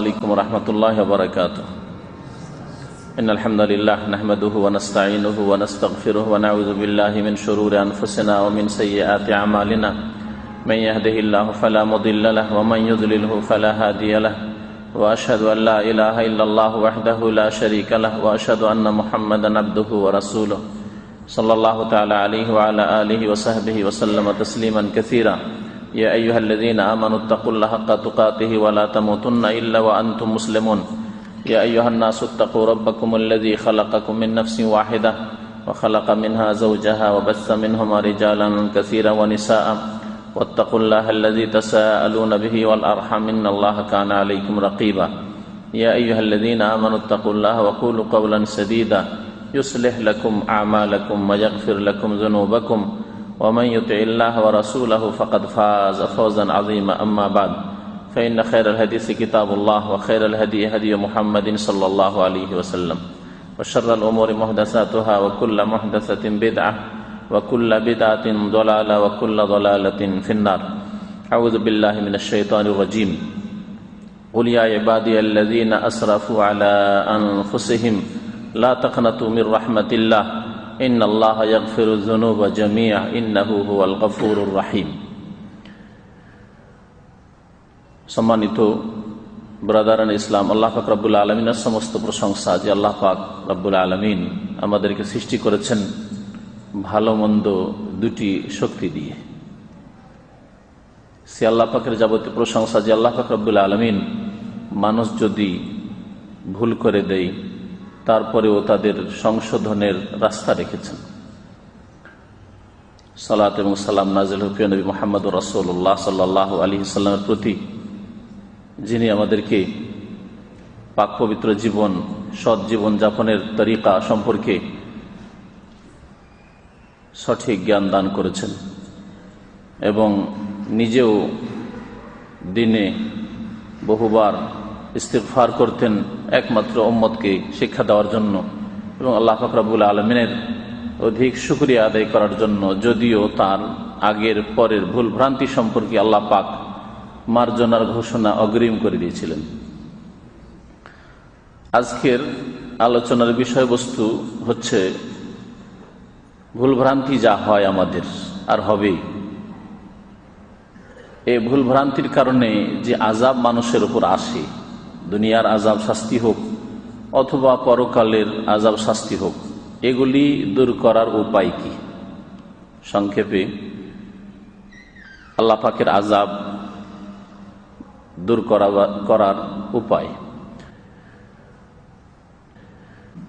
عليكم ورحمة الله وبركاته. إن الحمد لله نحمده ونستعينه ونستغفره ونعوذ بالله من شرور أنفسنا ومن سيئات أعمالنا من يهده الله فلا مضل له ومن يضلله فلا هادي له وأشهد أن لا إله إلا الله وحده لا شريك له وأشهد أن محمدا عبده ورسوله صلى الله تعالى عليه وعلى آله وصحبه وسلم تسليما كثيرا. يا أيها الذين آمنوا اتقوا الله حق تقاته ولا تموتن إلا وأنتم مسلمون. يا أيها الناس اتقوا ربكم الذي خلقكم من نفس واحدة وخلق منها زوجها وبث منهما رجالا كثيرا ونساء واتقوا الله الذي تساءلون به والأرحام إن الله كان عليكم رقيبا. يا أيها الذين آمنوا اتقوا الله وقولوا قولا سديدا يصلح لكم أعمالكم ويغفر لكم ذنوبكم ومن يطع الله ورسوله فقد فاز فوزا عظيما. أما بعد فإن خير الحديث كتاب الله وخير الهدي هدي محمد صلى الله عليه وسلم وشر الأمور محدثاتها وكل محدثة بدعة وكل بدعة ضلالة وكل ضلالة في النار. أعوذ بالله من الشيطان الرجيم. قل يا عبادي الذين أسرفوا على أنفسهم لا تقنطوا من رحمة الله إن الله يغفر الذنوب جميعا إنه هو الغفور الرحيم. সম্মানিত ব্রাদারান ইসলাম, আল্লাহ পাক রব্বুল আলমিনের সমস্ত প্রশংসা যে আল্লাহ পাক রব্বুল আলমিন আমাদেরকে সৃষ্টি করেছেন ভালো মন্দ দুটি শক্তি দিয়ে। সে আল্লাহ পাকের যাবতীয় প্রশংসা যে আল্লাহ পাক রব্বুল আলমিন মানুষ যদি ভুল করে দেয় তারপরেও তাদের সংশোধনের রাস্তা রেখেছেন। সালাত এবং সালাম নাজিল হোক নবী মুহাম্মদুর রাসূলুল্লাহ সাল্লাল্লাহু আলাইহি ওয়াসাল্লামের প্রতি, যিনি আমাদেরকে পাক পবিত্র জীবন, সৎ জীবন যাপনের তরিকা সম্পর্কে সঠিক জ্ঞান দান করেছেন এবং নিজেও দিনে বহুবার ইস্তিগফার করতেন একমাত্র উম্মতকে শিক্ষা দেওয়ার জন্য এবং আল্লাহ পাক রব্বুল আলামিনের অধিক শুকরিয়া আদায় করার জন্য, যদিও তার আগের পরের ভুল ভ্রান্তি সম্পর্কে আল্লাহ পাক মার্জনার ঘোষণা অগ্রিম করে দিয়েছিলেন। আজকের আলোচনার বিষয়বস্তু হচ্ছে ভুলভ্রান্তি যা হয় আমাদের আর হবেই, এই ভুলভ্রান্তির কারণে যে আযাব মানুষের উপর আসে, দুনিয়ার আযাব শাস্তি হোক অথবা পরকালের আযাব শাস্তি হোক, এগুলি দূর করার উপায় কি? সংক্ষেপে আল্লাহ পাকের আযাব দূর করার উপায়,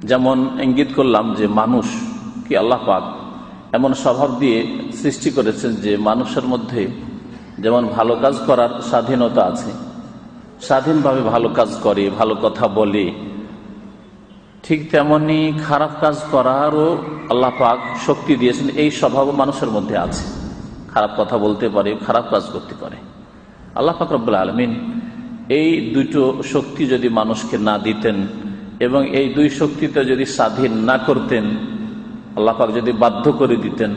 যেমন ইঙ্গিত করলাম যে মানুষ কি আল্লাহ পাক এমন স্বভাব দিয়ে সৃষ্টি করেছেন যে মানুষের মধ্যে যেমন ভালো কাজ করার স্বাধীনতা আছে, স্বাধীনভাবে ভালো কাজ করে, ভালো কথা বলে, ঠিক তেমনি খারাপ কাজ করারও আল্লাহ পাক শক্তি দিয়েছেন। এই স্বভাব মানুষের মধ্যে আছে, খারাপ কথা বলতে পারে, খারাপ কাজ করতে পারে। আল্লাহ পাক রব্বুল আলামিন এই দুটো শক্তি যদি মানুষকে না দিতেন এবং এই দুই শক্তিতে যদি স্বাধীন না করতেন, আল্লাহ পাক যদি বাধ্য করে দিতেন,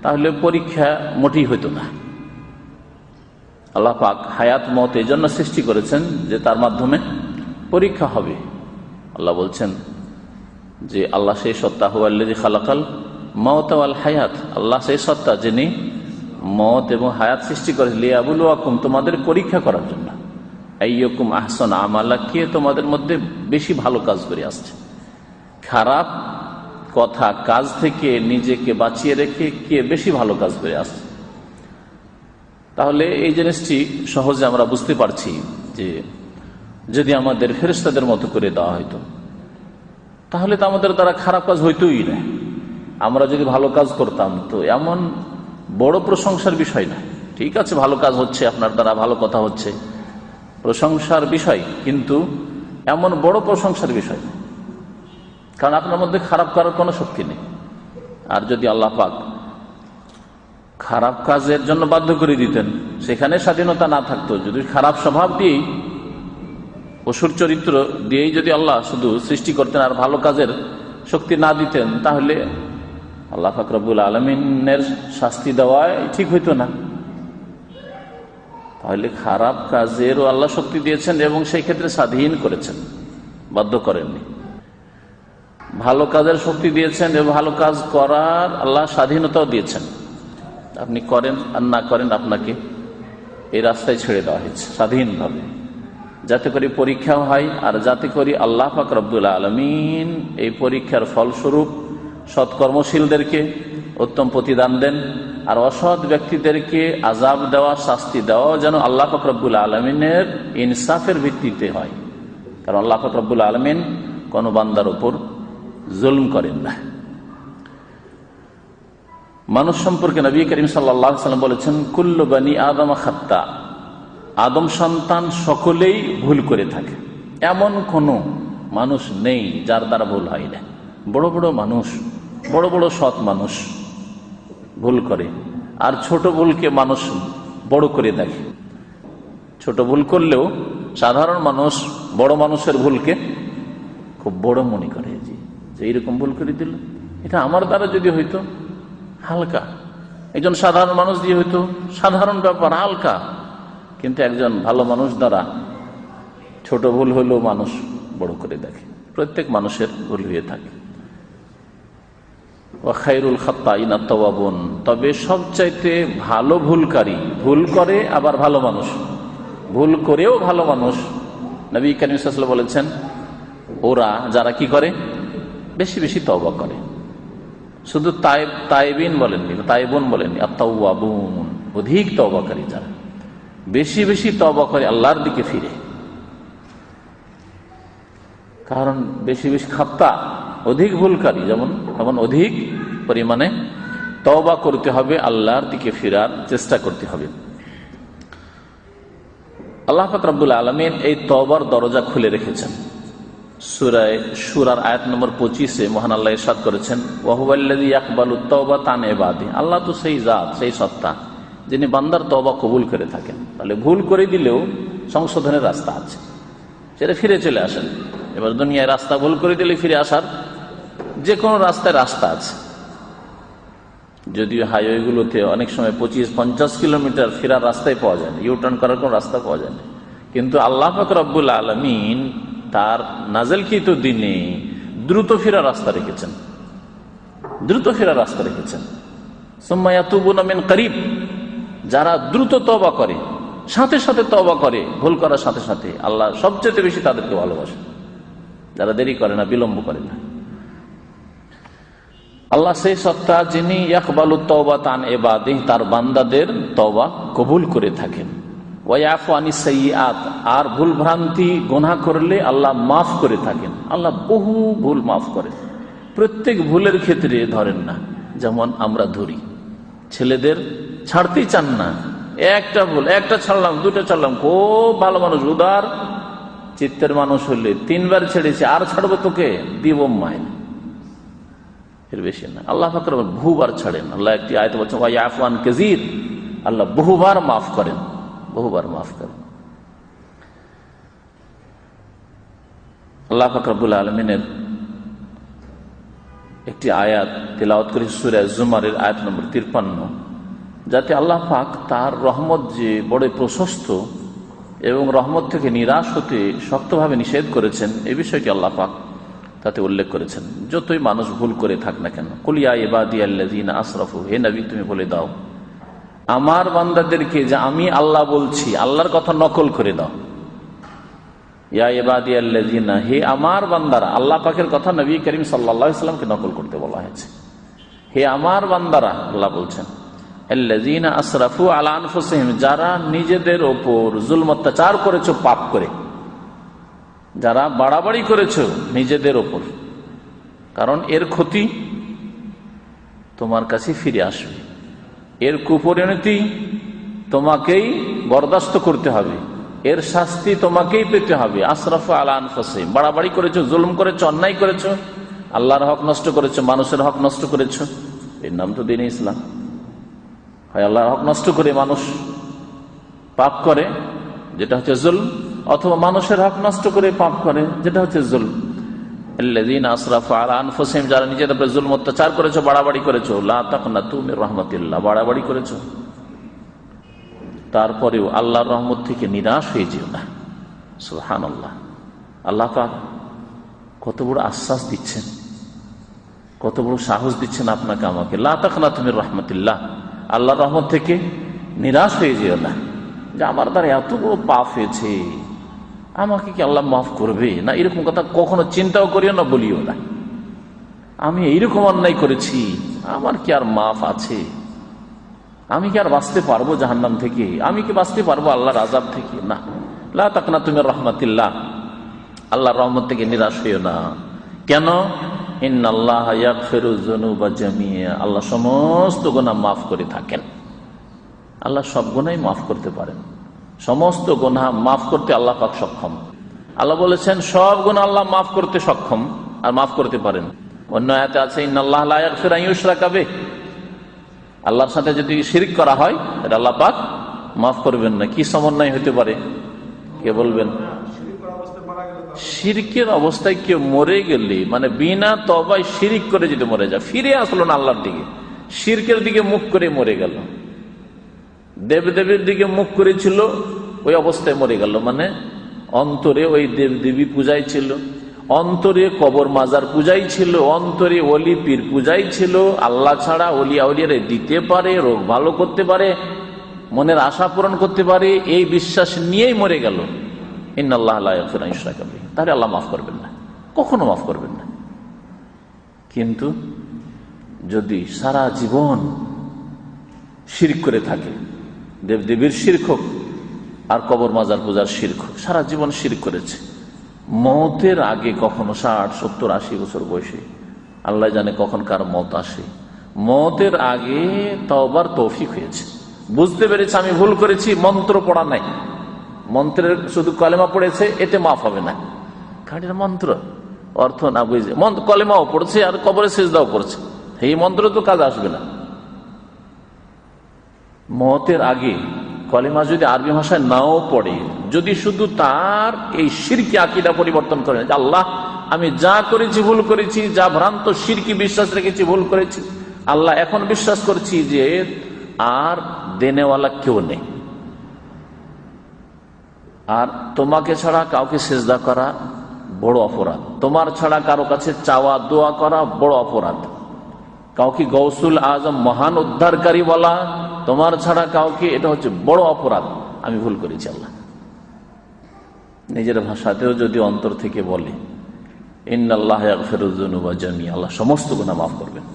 তাহলে পরীক্ষা মোটেই হইতো না। আল্লাহ পাক হায়াত মওত এই জন্য সৃষ্টি করেছেন যে তার মাধ্যমে পরীক্ষা হবে। আল্লাহ বলছেন যে আল্লাহ সেই সত্তা, হুয়াল্লাযী খালাকাল মাউতা ওয়াল হায়াত, আল্লাহ সেই সত্তা যিনি মওত এবং হায়াত সৃষ্টি করে, লিয়াবলুয়াকুম, তোমাদের পরীক্ষা করার জন্য, আইয়ুকুম আহসানু আমালা, কে তোমাদের মধ্যে বেশি ভালো কাজ করে আসছে। খারাপ কথা কাজ থেকে নিজেকে বাঁচিয়ে রেখে কে বেশি ভালো কাজ করে আসছে। তাহলে এই জিনিসটি সহজে আমরা বুঝতে পারছি যে যদি আমাদের ফেরেশতাদের মতো করে দেওয়া হইতো তাহলে তো আমাদের দ্বারা খারাপ কাজ হইতোই না। আমরা যদি ভালো কাজ করতাম তো এমন বড় প্রশংসার বিষয় না। ঠিক আছে, ভালো কাজ হচ্ছে, আপনার দ্বারা ভালো কথা হচ্ছে, প্রশংসার বিষয়, কিন্তু এমন বড় প্রশংসার বিষয় না, কারণ আপনার মধ্যে খারাপ করার কোনো শক্তি নেই। আর যদি আল্লাহ পাক খারাপ কাজের জন্য বাধ্য করে দিতেন, সেখানে স্বাধীনতা না থাকতো, যদি খারাপ স্বভাব দিয়েই, অসুর চরিত্র দিয়েই যদি আল্লাহ শুধু সৃষ্টি করতেন আর ভালো কাজের শক্তি না দিতেন, তাহলে আল্লাহ পাক রব্বুল আলামিনের শাস্তি দেওয়াই ঠিক হইতো না। তাহলে খারাপ কাজেরও আল্লাহ শক্তি দিয়েছেন এবং সেই ক্ষেত্রে স্বাধীন করেছেন, বাধ্য করেননি। ভালো কাজের শক্তি দিয়েছেন এবং ভালো কাজ করার আল্লাহ স্বাধীনতাও দিয়েছেন। আপনি করেন আর না করেন, আপনাকে এই রাস্তায় ছেড়ে দেওয়া হয়েছে স্বাধীনভাবে, যাতে করে পরীক্ষাও হয় আর যাতে করে আল্লাহ পাক রব্বুল আলামিন এই পরীক্ষার ফলস্বরূপ সৎকর্মশীলদেরকে উত্তম প্রতিদান দেন, আর অসৎ ব্যক্তিদেরকে আযাব দেওয়া, শাস্তি দেওয়া যেন আল্লাহ পাক রব্বুল আলামিনের ইনসাফের ভিত্তিতে হয়। কারণ আল্লাহ পাক রব্বুল আলামিন কোন বান্দার উপর জুলম করেন না। মানুষ সম্পর্কে নবী করিম সাল্লাল্লাহু আলাইহি ওয়াসাল্লাম বলেছেন, কুল্লু বানি আদম খাত্তা, আদম সন্তান সকলেই ভুল করে থাকে, এমন কোন মানুষ নেই যার দ্বারা ভুল হয় না। বড় বড় মানুষ, বড় বড় সৎ মানুষ ভুল করে, আর ছোট ভুলকে মানুষ বড় করে দেখে। ছোট ভুল করলেও সাধারণ মানুষ বড় মানুষের ভুলকে খুব বড় মনে করে, যে এইরকম ভুল করে দিল, এটা আমার দ্বারা যদি হইতো হালকা, একজন সাধারণ মানুষ দিয়ে হইতো সাধারণ ব্যাপার, হালকা। কিন্তু একজন ভালো মানুষ দ্বারা ছোট ভুল হলেও মানুষ বড় করে দেখে। প্রত্যেক মানুষের ভুল হয়ে থাকে। ওয়া খায়রুল খাত্তাইনা তাওয়াবুন, তবে সবচাইতে ভালো ভুলকারী, ভুল করে আবার ভালো মানুষ, ভুল করেও ভালো মানুষ, নবী কারীম সাল্লাল্লাহু আলাইহি ওয়াসাল্লাম বলেছেন, ওরা যারা কি করে, বেশি বেশি তওবা করে। শুধু তাইবিন বলেননি, তাইবুন বলেননি, আত-তাওয়াবুন, অধিক তওবাকারী যারা বেশি বেশি তওবা করে, আল্লাহর দিকে ফিরে। কারণ বেশি বেশি খাত্তা, অধিক ভুলকারী যেমন অধিক পরিমাণে তওবা করতে হবে, আল্লাহর দিকে ফেরার চেষ্টা করতে হবে। আল্লাহ পাক রব্বুল আলামিন এই তওবার দরজা খুলে রেখেছেন। সূরা শুরার আয়াত নম্বর 25-এ মহান আল্লাহ ইরশাদ করেছেন, ওয়া হুয়াল্লাযী ইয়াকবালুত তাওবাতা আন ইবাদিহি, আল্লাহ তো সেই জাত, সেই সত্তা যিনি বান্দার তওবা কবুল করে থাকেন। তাহলে ভুল করে দিলেও সংশোধনের রাস্তা আছে, সেটা ফিরে চলে আসেন। এবার দুনিয়ায় রাস্তা ভুল করে দিলে ফিরে আসার যে কোনো রাস্তায় রাস্তা আছে। যদিও হাইওয়েগুলোতে অনেক সময় 25-50 কিলোমিটার ফেরার রাস্তায় পাওয়া যায় না, ইউটার্ন করার কোনো রাস্তা পাওয়া যায় না। কিন্তু আল্লাহ পাক রব্বুল আলামিন তার নাযিলকৃত দিনে দ্রুত ফেরার রাস্তা রেখেছেন, দ্রুত ফেরার রাস্তা রেখেছেন। সুম্মা ইয়াতুবুনা মিন করিব, যারা দ্রুত তওবা করে, সাথে সাথে তওবা করে, ভুল করার সাথে সাথে, আল্লাহ সবচেয়ে বেশি তাদেরকে ভালোবাসে, যারা দেরি করে না, বিলম্ব করে না। আল্লাহ সেই সত্তা যিনি ইয়াকবালুত তাওবাতা আন ইবাদিহি, তার বান্দাদের তওবা কবুল করে থাকেন। ওয়া ইয়াফু আনিস সাইয়্যাত, আর ভুল ভ্রান্তি গুনাহ করলে আল্লাহ মাফ করে থাকেন। আল্লাহ বহু ভুল মাফ করেন। প্রত্যেক ভুলের ক্ষেত্রে ধরেন না, যেমন আমরা ধরি, ছেলেদের ছাড়তেই চান না, একটা ভুল, একটা ছাড়লাম, দুটো ছাড়লাম, খুব ভালো মানুষ, উদার চিত্তের মানুষ হলে 3 বার ছেড়েছে, আর ছাড়বো তোকে, দিব মাইন, এর বেশি না। আল্লাহ পাক বহুবার ছাড়েন। আল্লাহ একটি আয়াতে বলছেন, ওয়া ইয়াফু আন কাসীর, আল্লাহ বহুবার মাফ করেন, বহুবার মাফ করেন। আল্লাহ পাক রব্বুল আলামিনের একটি আয়াত তেলাওয়াত করেছি সূরা জুমারের আয়াত নম্বর 53, যাতে আল্লাহ পাক তার রহমত যে বড় প্রশস্ত এবং রহমত থেকে নিরাশ হতে শক্তভাবে নিষেধ করেছেন, এই বিষয়টি আল্লাহ পাক তাতে উল্লেখ করেছেন। যতই মানুষ ভুল করে থাক না কেন, কুল ইয়া ইবাদিয়াল্লাযীনা আসরাফু, হে নবী তুমি বলে দাও আমার বান্দাদেরকে যে আমি আল্লাহ বলছি, আল্লাহর কথা নকল করে দাও। ইয়া ইবাদিয়াল্লাযীনা, হে আমার বান্দারা, আল্লাহ পাকের কথা নবী করিম সাল্লাল্লাহু আলাইহি ওয়াসাল্লামকে নকল করতে বলা হয়েছে। হে আমার বান্দারা, আল্লাহ বলছেন, আল্লাযীনা আসরাফু আলা আনফুসিহিম, যারা নিজেদের ওপর জুলম অত্যাচার করেছো পাপ করে, যারা বাড়াবাড়ি করেছো নিজেদের ওপর, কারণ এর ক্ষতি তোমার কাছে ফিরে আসবে, এর কুপরিণতি তোমাকেই বরদাস্ত করতে হবে, এর শাস্তি তোমাকেই পেতে হবে। আসরাফু আলা আনফুসিহিম, বাড়াবাড়ি করেছো, জুলম করেছো, অন্যায় করেছো, আল্লাহর হক নষ্ট করেছো, মানুষের হক নষ্ট করেছো, এর নাম তো দ্বীন ইসলাম। হয় আল্লাহর হক নষ্ট করে মানুষ পাপ করে, যেটা হচ্ছে জুলম, অথবা মানুষের হক নষ্ট করে পাপ করে, যেটা হচ্ছে জুলম। আল্লাযীনা আসরাফু আলা আনফুসিহিম, যারা নিজেদের উপর জুলম অত্যাচার করেছো, বাড়াবাড়ি করেছো, লা তাকনাতু মির রাহমাতিল্লাহ, বাড়াবাড়ি করেছো, তারপরেও আল্লাহর রহমত থেকে নিরাশ হয়ে যেও না। সুবহানাল্লাহ, আল্লাহ পাক কত বড় আশ্বাস দিচ্ছেন, কত বড় সাহস দিচ্ছেন আপনাকে আমাকে। লা তাকনাতু মির রাহমাতিল্লাহ, আল্লাহর রহমত থেকে নিরাশ হয়ে যেও না, যে আমার দ্বারা এত বড় পাপ হয়েছে, আমাকে কি আল্লাহ মাফ করবে না, এরকম কথা কখনো চিন্তাও করিও না, বলিও না। আমি এইরকম অন্যায় করেছি, আমার কি আর মাফ আছে? আমি কি আর বাঁচতে পারবো জাহান্নাম থেকে? আমি কি বাঁচতে পারবো আল্লাহর আযাব থেকে? না, লা তাকনাতু মির রাহমাতিল্লাহ, আল্লাহর রহমত থেকে নিরাশ হইও না। কেন? ইন্নাল্লাহা ইয়াগফিরুয যুনুবা জামিআ, আল্লাহ সমস্ত গুনাহ মাফ করে থাকেন। আল্লাহ সব গুনাহই মাফ করতে পারেন, সমস্ত গুনাহ মাফ করতে আল্লাহ পাক সক্ষম। আল্লাহ বলেছেন সব গুনাহ আল্লাহ মাফ করতে সক্ষম আর মাফ করতে পারেন। অন্য আয়াতে আছে ইন্নাল্লাহা লা ইয়াগফিরু আন ইউশরাকা বিহি, আল্লাহর সাথে যদি শিরক করা হয় এটা আল্লাহ পাক মাফ করবেন না। কি সমন্বয় হতে পারে কে বলবেন? শিরকের অবস্থায় কেউ মরে গেলে, মানে বিনা তওবায় শিরক করে যদি মরে যায়, ফিরে আসলো না আল্লাহর দিকে, শিরকের দিকে মুখ করে মরে গেল, দেবদেবীর দিকে মুখ করেছিল, ওই অবস্থায় মরে গেল, মানে অন্তরে ওই দেবদেবী পূজাই ছিল, অন্তরে কবর মাজার পূজাই ছিল, অন্তরে ওলি পীর পূজাই ছিল। আল্লাহ ছাড়া ওলিয়া উলিয়ারে দিতে পারে, রোগ ভালো করতে পারে, মনের আশা পূরণ করতে পারে, এই বিশ্বাস নিয়েই মরে গেল। ইন্নাল্লাহা লা ইয়াগফিরু আন ইউশরাকা বিহি, তাহলে আল্লাহ মাফ করবেন না, কখনো মাফ করবেন না। কিন্তু যদি সারা জীবন শিরক করে থাকে, দেবদেবীর শিরক হোক আর কবর মাজার পূজার শিরক হোক, সারা জীবন শিরক করেছে, মওতের আগে কখনো 60, 70, 80 বছর বয়সে, আল্লাহ জানে কখন কার মওত আসে, মওতের আগে তওবার তৌফিক হয়েছে, বুঝতে পেরেছে আমি ভুল করেছি, মন্ত্র পড়া নাই, মন্ত্রের শুধু কলেমা পড়েছে, এতে মাফ হবে না। খাঁটির মন্ত্র অর্থ না বুঝে কলেমাও পড়ছে আর কবরে সিজদাও করছে, এই মন্ত্র তো কাজ আসবে না। মওতের আগে কলেমা যদি আরবি ভাষায় নাও পড়ে, যদি শুধু তার এই শিরকি আকীদা পরিবর্তন করে, যে আল্লাহ আমি যা করেছি ভুল করেছি, যা ভ্রান্ত শিরকি বিশ্বাস রেখেছি ভুল করেছি, আল্লাহ এখন বিশ্বাস করছি যে আর দেনেওয়ালা কেউ নেই, আর তোমাকে ছাড়া কাউকে সিজদা করা বড় অপরাধ, তোমার ছাড়া কারো কাছে চাওয়া দোয়া করা বড় অপরাধ, কাউকে গৌসুল আজম মহান উদ্ধারকারী বলা তোমার ছাড়া কাউকে, এটা হচ্ছে বড় অপরাধ, আমি ভুল করেছি। আল্লাহ নিজের ভাষাতেও যদি অন্তর থেকে বলে ইন্নাল্লাহা ইয়াগফিরুয যুনুবা জামিআ, আল্লাহ সমস্ত গুনাহ মাফ করবেন,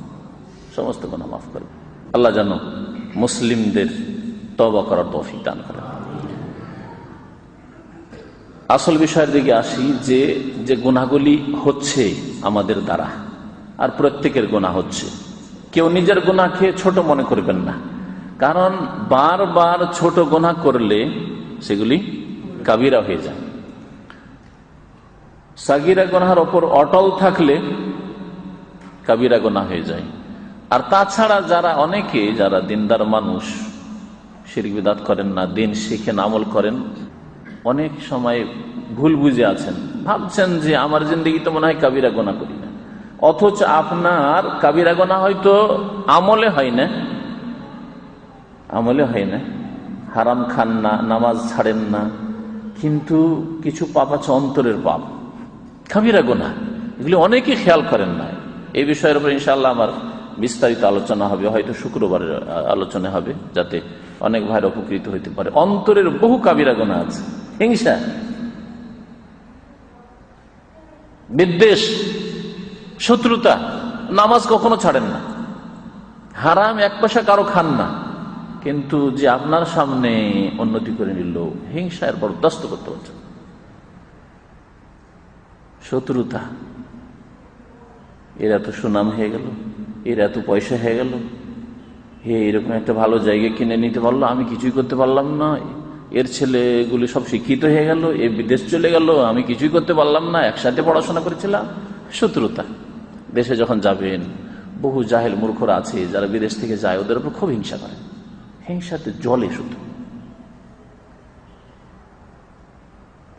সমস্ত গুনাহ মাফ করবেন। আল্লাহ যেন মুসলিমদের তওবা করার তৌফিক দান করেন। আসল বিষয়ের দিকে আসি, যে গুনাহগুলি হচ্ছে আমাদের দ্বারা, আর প্রত্যেকের গুনাহ হচ্ছে, কেউ নিজের গুনাহকে ছোট মনে করবেন না, কারণ বারবার ছোট গুনাহ করলে সেগুলি কাবিরা হয়ে যায়। সাগিরা গুনাহের ওপর অটল থাকলে কাবিরা গুনাহ হয়ে যায়। আর তাছাড়া যারা অনেকে যারা দিনদার মানুষ, শিরক বিদআত করেন না, দিন শিখেন, আমল করেন, অনেক সময় ভুল বুঝে আছেন, ভাবছেন যে আমার জিন্দগি তো মনে হয় কাবিরা গুনাহ করি না, অথচ আপনার কাবিরা গুনাহ হয়তো আমলে হয় না, আমলে হয় না, হারাম খান না, নামাজ ছাড়েন না, কিন্তু কিছু পাপ আছে অন্তরের পাপ, কাবিরা গুনাহ, এগুলি অনেকে খেয়াল করেন না। এই বিষয়ের উপর ইনশাআল্লাহ আমার বিস্তারিত আলোচনা হবে, হয়তো শুক্রবারের আলোচনা হবে, যাতে অনেক ভাইরা উপকৃত হইতে পারে। অন্তরের বহু কাবিরা গুনাহ আছে, হিংসা, বিদ্বেষ, শত্রুতা, নামাজ কখনো ছাড়েন না, হারাম এক পয়সা কারো খান না, কিন্তু যে আপনার সামনে উন্নতি করে নিল, হিংসা এর বরদাস্ত করতে পারছে, শত্রুতা, এর এত সুনাম হয়ে গেল, এর এত পয়সা হয়ে গেল, এরকম একটা ভালো জায়গা কিনে নিতে পারলো, আমি কিছুই করতে পারলাম না, এর ছেলেগুলি সব শিক্ষিত হয়ে গেল, এ বিদেশ চলে গেল, আমি কিছুই করতে পারলাম না, একসাথে পড়াশোনা করেছিলাম। শত্রুতা। দেশে যখন যাবেন, বহু জাহেল মূর্খরা আছে যারা বিদেশ থেকে যায়, ওদের উপর খুব হিংসা করে, হিংসাতে জলে শুধু,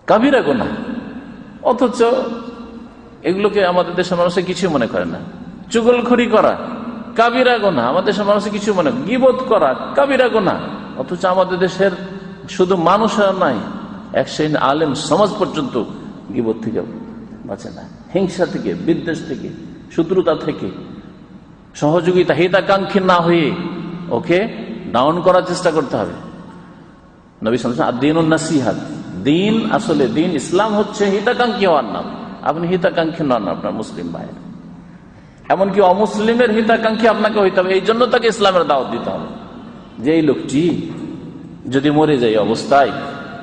কাবিরা গুনাহ, অথচ এগুলোকে আমাদের দেশের মানুষে কিছু মনে করে না। চুগলখড়ি করা কাবিরা গুনাহ, আমাদের দেশের মানুষে কিছু মনে, গীবত করা কাবিরা গুনাহ, অথচ আমাদের দেশের শুধু মানুষেরা নাই, এক শ্রেণীর আলেম সমাজ পর্যন্ত গীবত থেকে বাঁচে না, হিংসা থেকে, বিদ্বেষ থেকে, শত্রুতা থেকে, সহযোগিতা হিতাকাঙ্ক্ষী না হয়ে ওকে ডাউন করার চেষ্টা করতে হবে। নবী সাল্লাল্লাহু আলাইহি ওয়াসাল্লাম দ্বীনুন নাসিহাত, দিন আসলে দিন ইসলাম হচ্ছে হিতাকাঙ্ক্ষী হওয়ার নাম। আপনি হিতাকাঙ্ক্ষী নন আপনার মুসলিম ভাইয়ের, এমনকি অমুসলিমের হিতাকাঙ্ক্ষী আপনাকে হইতে হবে। এই জন্য তাকে ইসলামের দাওয়াত দিতে হবে যে এই লোকটি যদি মরে যায় অবস্থায়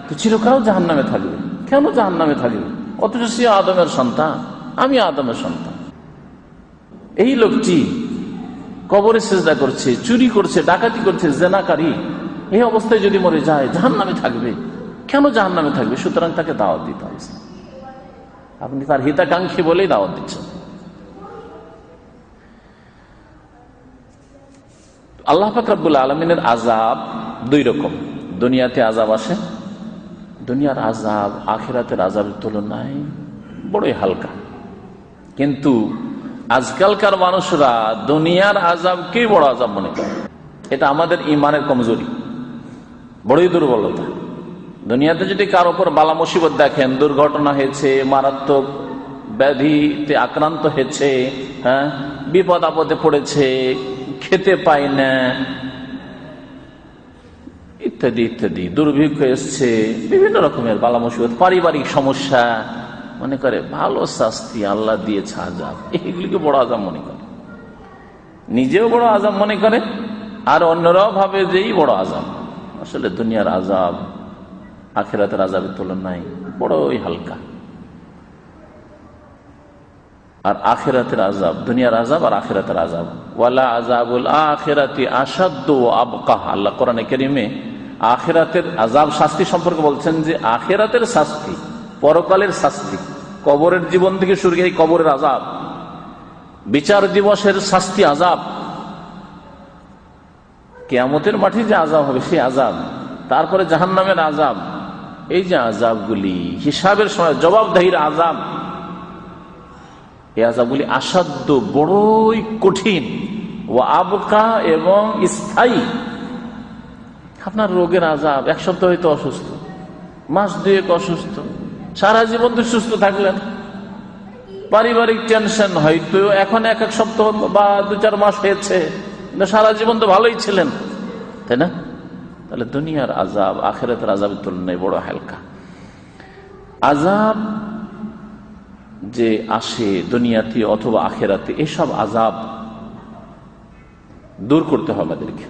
তো চিরকাল জাহান্নামে থাকবে। কেন জাহান্নামে থাকবে? অথচ সে আদমের সন্তান, আমি আদমের সন্তান। এই লোকটি কবরে সিজদা করছে, চুরি করছে, ডাকাতি করছে, জেনাকারী, এই অবস্থায় যদি মরে যায় জাহান্নামে থাকবে। কেন জাহান্নামে থাকবে? সুতরাং তাকে দাওয়াত দিতে হবে। আপনি তার হিতাকাঙ্ক্ষী বলেই দাওয়াত দিচ্ছেন। আল্লাহ পাক রব্বুল আলামিনের আযাব দুই রকম। দুনিয়াতে আযাব আসে, দুনিয়ার আযাব আখিরাতের আযাবের তুলনায় বড়ই হালকা। কিন্তু আজকালকার মানুষরা দুনিয়ার আযাবকেই বড় আযাব মনে করে। এটা আমাদের ঈমানের কমজোরি, বড়ই দুর্বলতা। দুনিয়াতে যদি কারো উপর বালা মুসিবত দেখেন, দুর্ঘটনা হয়েছে, মারাত্মক ব্যাধিতে আক্রান্ত হয়েছে, হ্যাঁ, বিপদ আপদে পড়েছে, খেতে পায় না, ইত্যাদি ইত্যাদি, দুর্ভিক্ষ এসছে, বিভিন্ন রকমের বালা মুসিবত, পারিবারিক সমস্যা, মনে করে ভালো শাস্তি আল্লাহ দিয়েছে, আযাব, এগুলিকে বড় আযাব মনে করে। নিজেও বড় আযাব মনে করে আর অন্যরাও ভাবে যেই বড় আযাব। আসলে দুনিয়ার আযাব আখিরাতের আযাবের তুলনায় বড়ই হালকা। আর আখিরাতের আযাব, দুনিয়ার আযাব আর আখিরাতের আযাব, ওয়ালা আযাবুল আখিরাতি আশাদ্দু ওয়া আবকা। আল্লাহ কোরআনে কারীমে আখিরাতের আযাব শাস্তি সম্পর্কে বলছেন যে আখিরাতের শাস্তি, পরকালের শাস্তি, কবরের জীবন থেকে শুরু করে কবরের আযাব, বিচার দিবসের শাস্তি আযাব, কিয়ামতের মাঠে যে আযাব হবে সেই আযাব, তারপরে জাহান্নামের আযাব, এই যে আযাবগুলি হিসাবের সময় জবাবদিহির আযাব, এই আযাবগুলি আসাধ্য, বড়ই কঠিন, ও আবকা এবং স্থায়ী। আপনার রোগের আযাব, এক সপ্তাহ হয়তো অসুস্থ, মাস দুয়েক অসুস্থ, সারা জীবন তো সুস্থ থাকলেন। পারিবারিক টেনশন হয়তো এখন এক এক সপ্তাহ বা 2-4 মাস হয়েছে, সারা জীবন তো ভালোই ছিলেন, তাই না? তাহলে দুনিয়ার আযাব আখিরাতের আযাবের তুলনায় বড় হালকা। আযাব যে আসে দুনিয়াতে অথবা আখিরাতে, এসব আযাব দূর করতে হবে আমাদেরকে।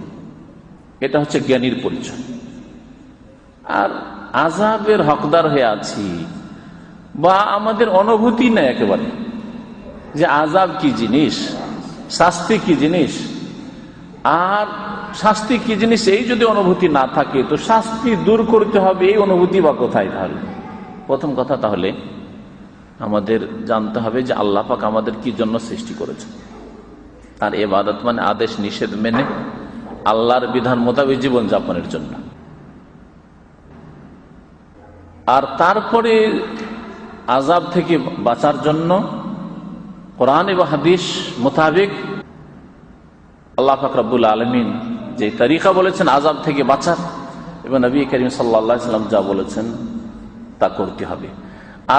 এটা হচ্ছে জ্ঞানীর পরিচয়। আর আযাবের হকদার হয়ে আছি বা আমাদের অনুভূতি নেই একেবারে যে আযাব কি জিনিস, শাস্তি কি জিনিস, আর শাস্তি কি জিনিস এই যদি অনুভূতি না থাকে তো শাস্তি দূর করতে হবে, এই অনুভূতি বা কোথায়? তাহলে প্রথম কথা তাহলে আমাদের জানতে হবে যে আল্লাহ পাক আমাদের কি জন্য সৃষ্টি করেছে। আর ইবাদত মানে আদেশ নিষেধ মেনে আল্লাহর বিধান মোতাবেক জীবন যাপনের জন্য। আর তারপরে আযাব থেকে বাঁচার জন্য কোরআন এবং হাদিস মোতাবেক আল্লাহ পাক রব্বুল আলামিন যে তরিকা বলেছেন আযাব থেকে বাঁচার, এবং নবী করিম সাল্লাল্লাহু আলাইহি ওয়াসাল্লাম যা বলেছেন তা করতে হবে।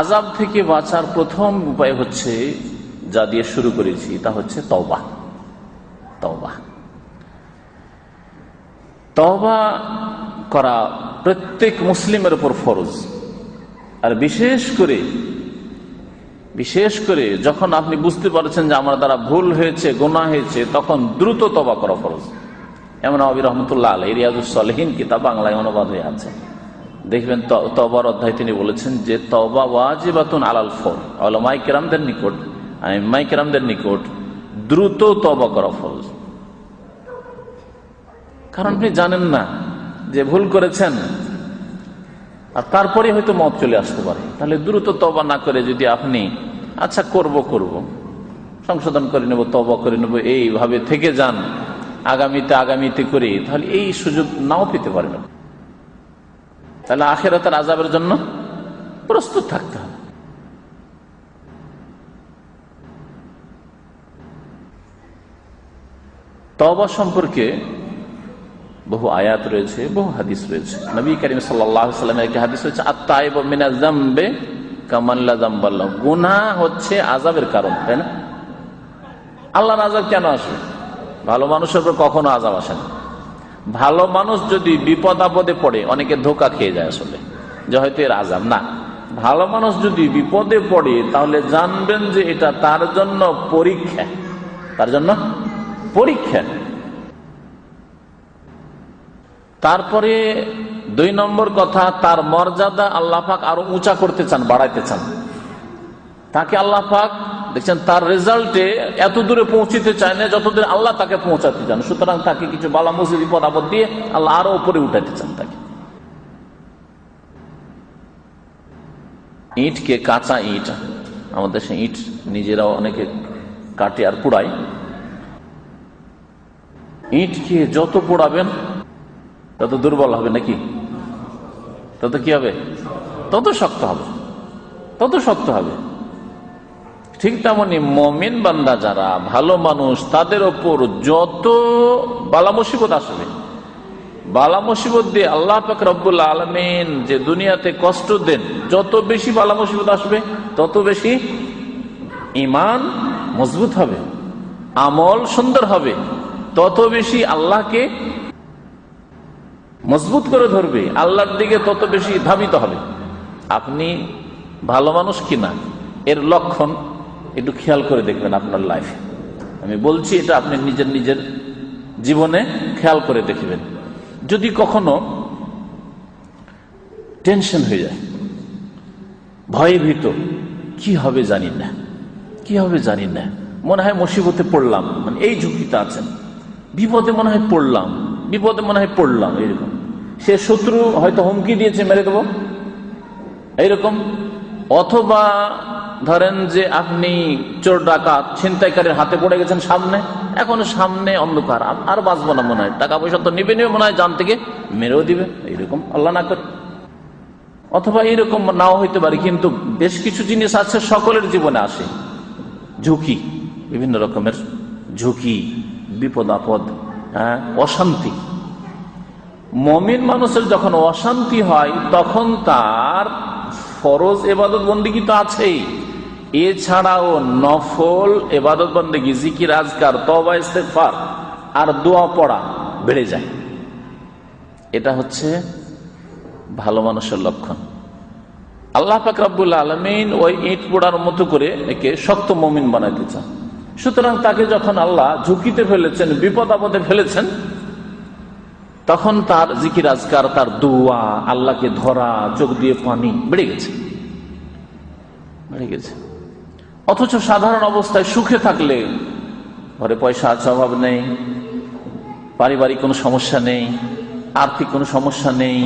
আযাব থেকে বাঁচার প্রথম উপায় হচ্ছে, যা দিয়ে শুরু করেছি, তা হচ্ছে তওবা। তওবা তওবা করা প্রত্যেক মুসলিমের উপর ফরজ। আর বিশেষ করে যখন আপনি বুঝতে পারছেন যে আমার দ্বারা ভুল হয়েছে, গুনাহ হয়েছে, তখন দ্রুত তওবা করা ফরজ। এমন নবী রহমতুল্লাহ আলাইহি রিয়াজুস সালিহিন কিতাব বাংলায় অনুবাদ হয়ে আছে, দেখবেন তওবার অধ্যায় তিনি বলেছেন যে তওবা ওয়াজিবাতুন আলাল ফর। উলামায়ে কেরামদের নিকট, আইম্মায়ে কেরামদের নিকট দ্রুত তওবা করা ফরজ। কারণ আপনি জানেন না যে ভুল করেছেন আর তারপরে হয়তো মত চলে আসতে পারে। তাহলে দ্রুত তওবা না করে যদি আপনি আচ্ছা করব সংশোধন করে নেব, তওবা করে নেব, এইভাবে থেকে যান আগামীতে করে, তাহলে এই সুযোগ নাও পেতে পারেন। তাহলে আখিরাতের আযাবের জন্য প্রস্তুত থাকতে হবে। তওবা সম্পর্কে বহু আয়াত রয়েছে, বহু হাদিস রয়েছে। নবী করিম সাল্লাল্লাহু আলাইহি ওয়াসাল্লামের একটি হাদিস হচ্ছে আত-তাইবু মিনাজ যামবি কামান লা যামবা লাহু। গুনাহ হচ্ছে আযাবের কারণ, তাই না? আল্লাহর আযাব কেন আসবে? ভালো মানুষের উপর কখনো আযাব আসে না। ভালো মানুষ যদি বিপদ আপদে পড়ে, অনেকে ধোঁকা খেয়ে যায় আসলে যে হয়তো এর আযাব না। ভালো মানুষ যদি বিপদে পড়ে তাহলে জানবেন যে এটা তার জন্য পরীক্ষা, তার জন্য পরীক্ষা। তারপরে 2 নম্বর কথা, তার মর্যাদা আল্লাহ পাক আরো উঁচা করতে চান, বাড়াইতে চান। তাকে আল্লাহ পাক দেখছেন তার রেজাল্টে এত দূরে পৌঁছিতে চায় না যত দূরে আল্লাহ তাকে পৌঁছাতে চান। সুতরাং তাকে কিছু বালা মুসিবত বিপদ আপদ দিয়ে আল্লাহ আরো উপরে উঠাতে চান তাকে। ইটকে, কাঁচা ইট, আমাদের সে ইট নিজেরাও অনেকে কাটে আর পোড়ায়। ইটকে যত পোড়াবেন তত দুর্বল হবে, নাকি? তত কি হবে? তত শক্ত হবে, তত শক্ত হবে। ঠিক তেমনি মুমিন বান্দা যারা ভালো মানুষ, তাদের ওপর যত বালা মুসিবত আসবে, বালা মুসিবত দিয়ে আল্লাহ পাক রব্বুল আলামিন যে দুনিয়াতে কষ্ট দেন, যত বেশি বালা মুসিবত আসবে তত বেশি ঈমান মজবুত হবে, আমল সুন্দর হবে, তত বেশি আল্লাহকে মজবুত করে ধরবে, আল্লাহর দিকে তত বেশি ধাবিত হবে। আপনি ভালো মানুষ কিনা এর লক্ষণ একটু খেয়াল করে দেখবেন আপনার লাইফে। আমি বলছি এটা আপনি নিজের নিজের জীবনে খেয়াল করে দেখবেন। যদি কখনো টেনশন হয়ে যায়, ভয়ে ভীত, কি হবে জানি না, কি হবে জানি না, মনে হয় মুসিবতে পড়লাম, মানে এই ঝুঁকিতে আছেন, বিপদে মনে হয় পড়লাম, বিপদে মনে হয় পড়লাম, এরকম। সে শত্রু হয়তো হুমকি দিয়েছে মেরে দেবো, এইরকম। অথবা ধরেন যে আপনি চোর ডাকাত ছিনতাইকারীর হাতে পড়ে গেছেন সামনে, এখন সামনে অন্ধকার, আর বাঁচবো না মনে হয়, টাকা পয়সা তো নিবে নিবে মনে হয়, জান থেকে মেরেও দিবে, এইরকম আল্লাহ না করে। অথবা এইরকম নাও হইতে পারে, কিন্তু বেশ কিছু জিনিস আছে সকলের জীবনে আসে, ঝুঁকি, বিভিন্ন রকমের ঝুঁকি, বিপদ আপদ, হ্যাঁ, অশান্তি। মুমিন মানুষের যখন অশান্তি হয় তখন তার ফরজ ইবাদত বন্দেগী তো আছেই, এছাড়াও নফল ইবাদত বন্দেগী, জিকির আজকার, তওবা ইস্তেগফার আর দোয়া পড়া বেড়ে যায়। এটা হচ্ছে ভালো মানুষের লক্ষণ। আল্লাহ পাক রব্বুল আলামিন ওই ইট পোড়ার মতো করে একে শক্ত মুমিন বানাইতে চান। সুতরাং তাকে যখন আল্লাহ ঝুঁকিতে ফেলেছেন, বিপদ আপদে ফেলেছেন, তখন তার জিকির আজকার, তার দোয়া, আল্লাহকে ধরা, চোখ দিয়ে পানি বেড়ে গেছে, বেড়ে গেছে। অথচ সাধারণ অবস্থায় সুখে থাকলে, ঘরে পয়সা আছে, অভাব নেই, পারিবারিক কোনো সমস্যা নেই, আর্থিক কোনো সমস্যা নেই,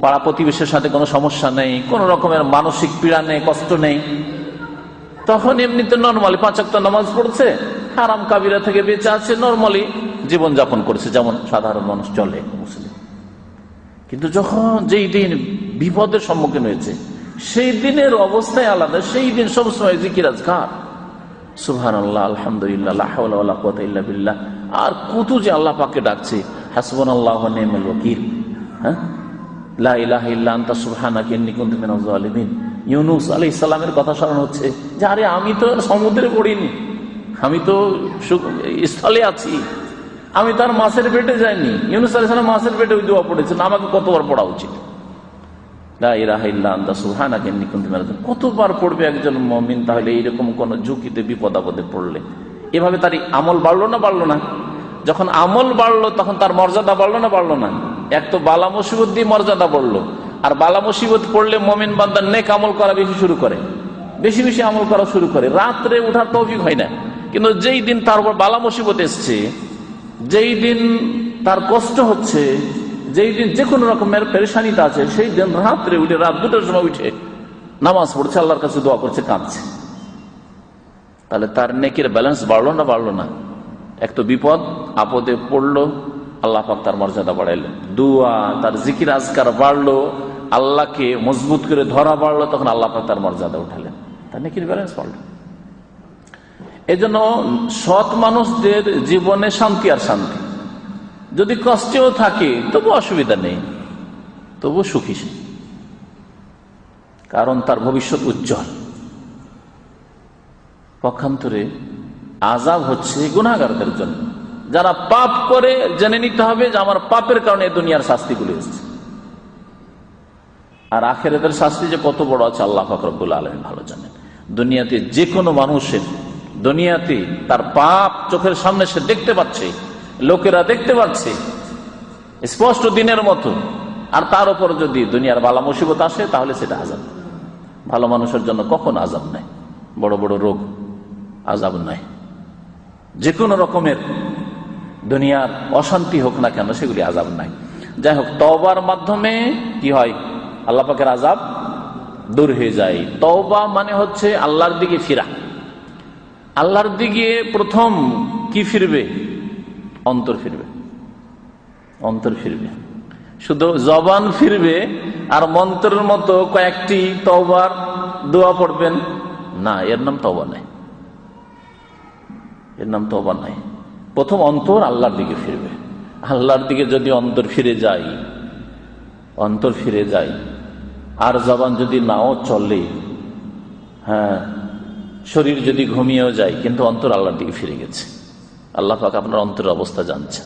পাড়া প্রতিবেশের সাথে কোনো সমস্যা নেই, কোনো রকমের মানসিক পীড়া নেই, কষ্ট নেই, তখন এমনিতে নর্মালি 5 ওয়াক্ত নামাজ পড়ছে, হারাম কাবিরা থেকে বেঁচে আছে, নর্মালি জীবনযাপন করছে যেমন সাধারণ মানুষ চলে, মুসলিম। কিন্তু যখন যেই দিন বিপদের সম্মুখীন হয়েছে, সেই দিনের অবস্থায় আলাদা। সেই দিন সবসময় জিকির আজকার, সুবহানাল্লাহ, আলহামদুলিল্লাহ, লা হাওলা ওয়ালা কুওয়াতা ইল্লা বিল্লাহ, আর কত যে আল্লাহ পাককে ডাকছে, হাসবুনাল্লাহু ওয়া নি'মাল ওয়াকিল, হ্যাঁ, লা ইলাহা ইল্লা আনতা সুবহানাকা ইন্নী কুনতু মিনাজ জালিমিন। ইউনূস আলাইহিস সালামের কথা স্মরণ হচ্ছে যে আরে আমি তো সমুদ্রে পড়িনি, আমি তো স্থলে আছি, আমি তার মাছের পেটে যাইনি। ইউনূস আলাইহিস সালাম মাছের পেটে ওই দোয়া পড়েছেন, আমাকে কতবার পড়া উচিত? লা ইলাহা ইল্লা আনতা সুবহানাকা ইন্নী কুনতু মিনাজ জালিমিন কতবার পড়বে একজন মুমিন? তাহলে এইরকম কোন ঝুঁকিতে, বিপদ আপদে পড়লে এভাবে তার আমল বাড়লো না বাড়লো না? যখন আমল বাড়লো তখন তার মর্যাদা বাড়লো না বাড়লো না? এক তো বালা মুসিবত দিয়ে মর্যাদা বাড়লো, আর বালা মুসিবত পড়লে মুমিন বান্দা নেক আমল করা বেশি শুরু করে, বেশি বেশি আমল করা শুরু করে, রাত্রে উঠার তৌফিক হয় না। কিন্তু যেই দিন তার উপর বালা মুসিবত এসছে, যেই দিন তার কষ্ট হচ্ছে, যেই দিন যে কোনো রকমের পেরেশানিতে আছে, সেই দিন রাত্রে উঠে, রাত 2টার সময় উঠে নামাজ পড়ছে, আল্লাহর কাছে দোয়া করছে, কাঁদছে, তাহলে তার নেকের ব্যালেন্স বাড়লো না বাড়লো না? এক তো বিপদ আপদে পড়লো, আল্লাহ পাক তার মর্যাদা বাড়াইলেন, দোয়া, তার জিকির আজকার বাড়লো, আল্লাহকে মজবুত করে ধরা বাড়লো, তখন আল্লাহ পাক তার মর্যাদা উঠালেন, তার নেকির ব্যালেন্স বাড়লো। এজন্য সৎ মানুষদের জীবনে শান্তি আর শান্তি, যদি কষ্টেও থাকে তবু অসুবিধা নেই, তবু সুখী সে, কারণ তার ভবিষ্যৎ উজ্জ্বল। পক্ষান্তরে আযাব হচ্ছে গুনাহগারদের জন্য, যারা পাপ করে জেনে নিতে হবে যে আমার পাপের কারণে দুনিয়ার শাস্তিগুলি এসেছে। আর আখিরাতের শাস্তি যে কত বড় আছে আল্লাহ পাক রব্বুল আলামিন ভালো জানেন। দুনিয়াতে যে কোনো মানুষের, দুনিয়াতে তার পাপ চোখের সামনে সে দেখতে পাচ্ছে, লোকেরা দেখতে পাচ্ছে স্পষ্ট দিনের মতো, আর তার উপর যদি দুনিয়ার বালা মুসিবত আসে তাহলে সেটা আযাব। ভালো মানুষের জন্য কখন আযাব নাই, বড় বড় রোগ আযাব নাই, যে কোনো রকমের দুনিয়ার অশান্তি হোক না কেন সেগুলি আযাব নাই। যাই হোক, তওবার মাধ্যমে কি হয়, আল্লাহ পাকের আযাব দূর হয়ে যায়। তওবা মানে হচ্ছে আল্লাহর দিকে ফিরা। আল্লাহর দিকে প্রথম কি ফিরবে? অন্তর ফিরবে, অন্তর ফিরবে। শুধু জবান ফিরবে আর মন্ত্রের মতো কয়েকটি তওবার দোয়া পড়বেন না, এর নাম তওবা নাই, এর নাম তওবা নাই। প্রথম অন্তর আল্লাহর দিকে ফিরবে। আল্লাহর দিকে যদি অন্তর ফিরে যায়, অন্তর ফিরে যায়, আর জবান যদি নাও চলে, হ্যাঁ, শরীর যদি ঘুমিয়েও যায়, কিন্তু অন্তর আল্লাহর দিকে ফিরে গেছে। আল্লাহ পাক আপনার অন্তরের অবস্থা জানছে।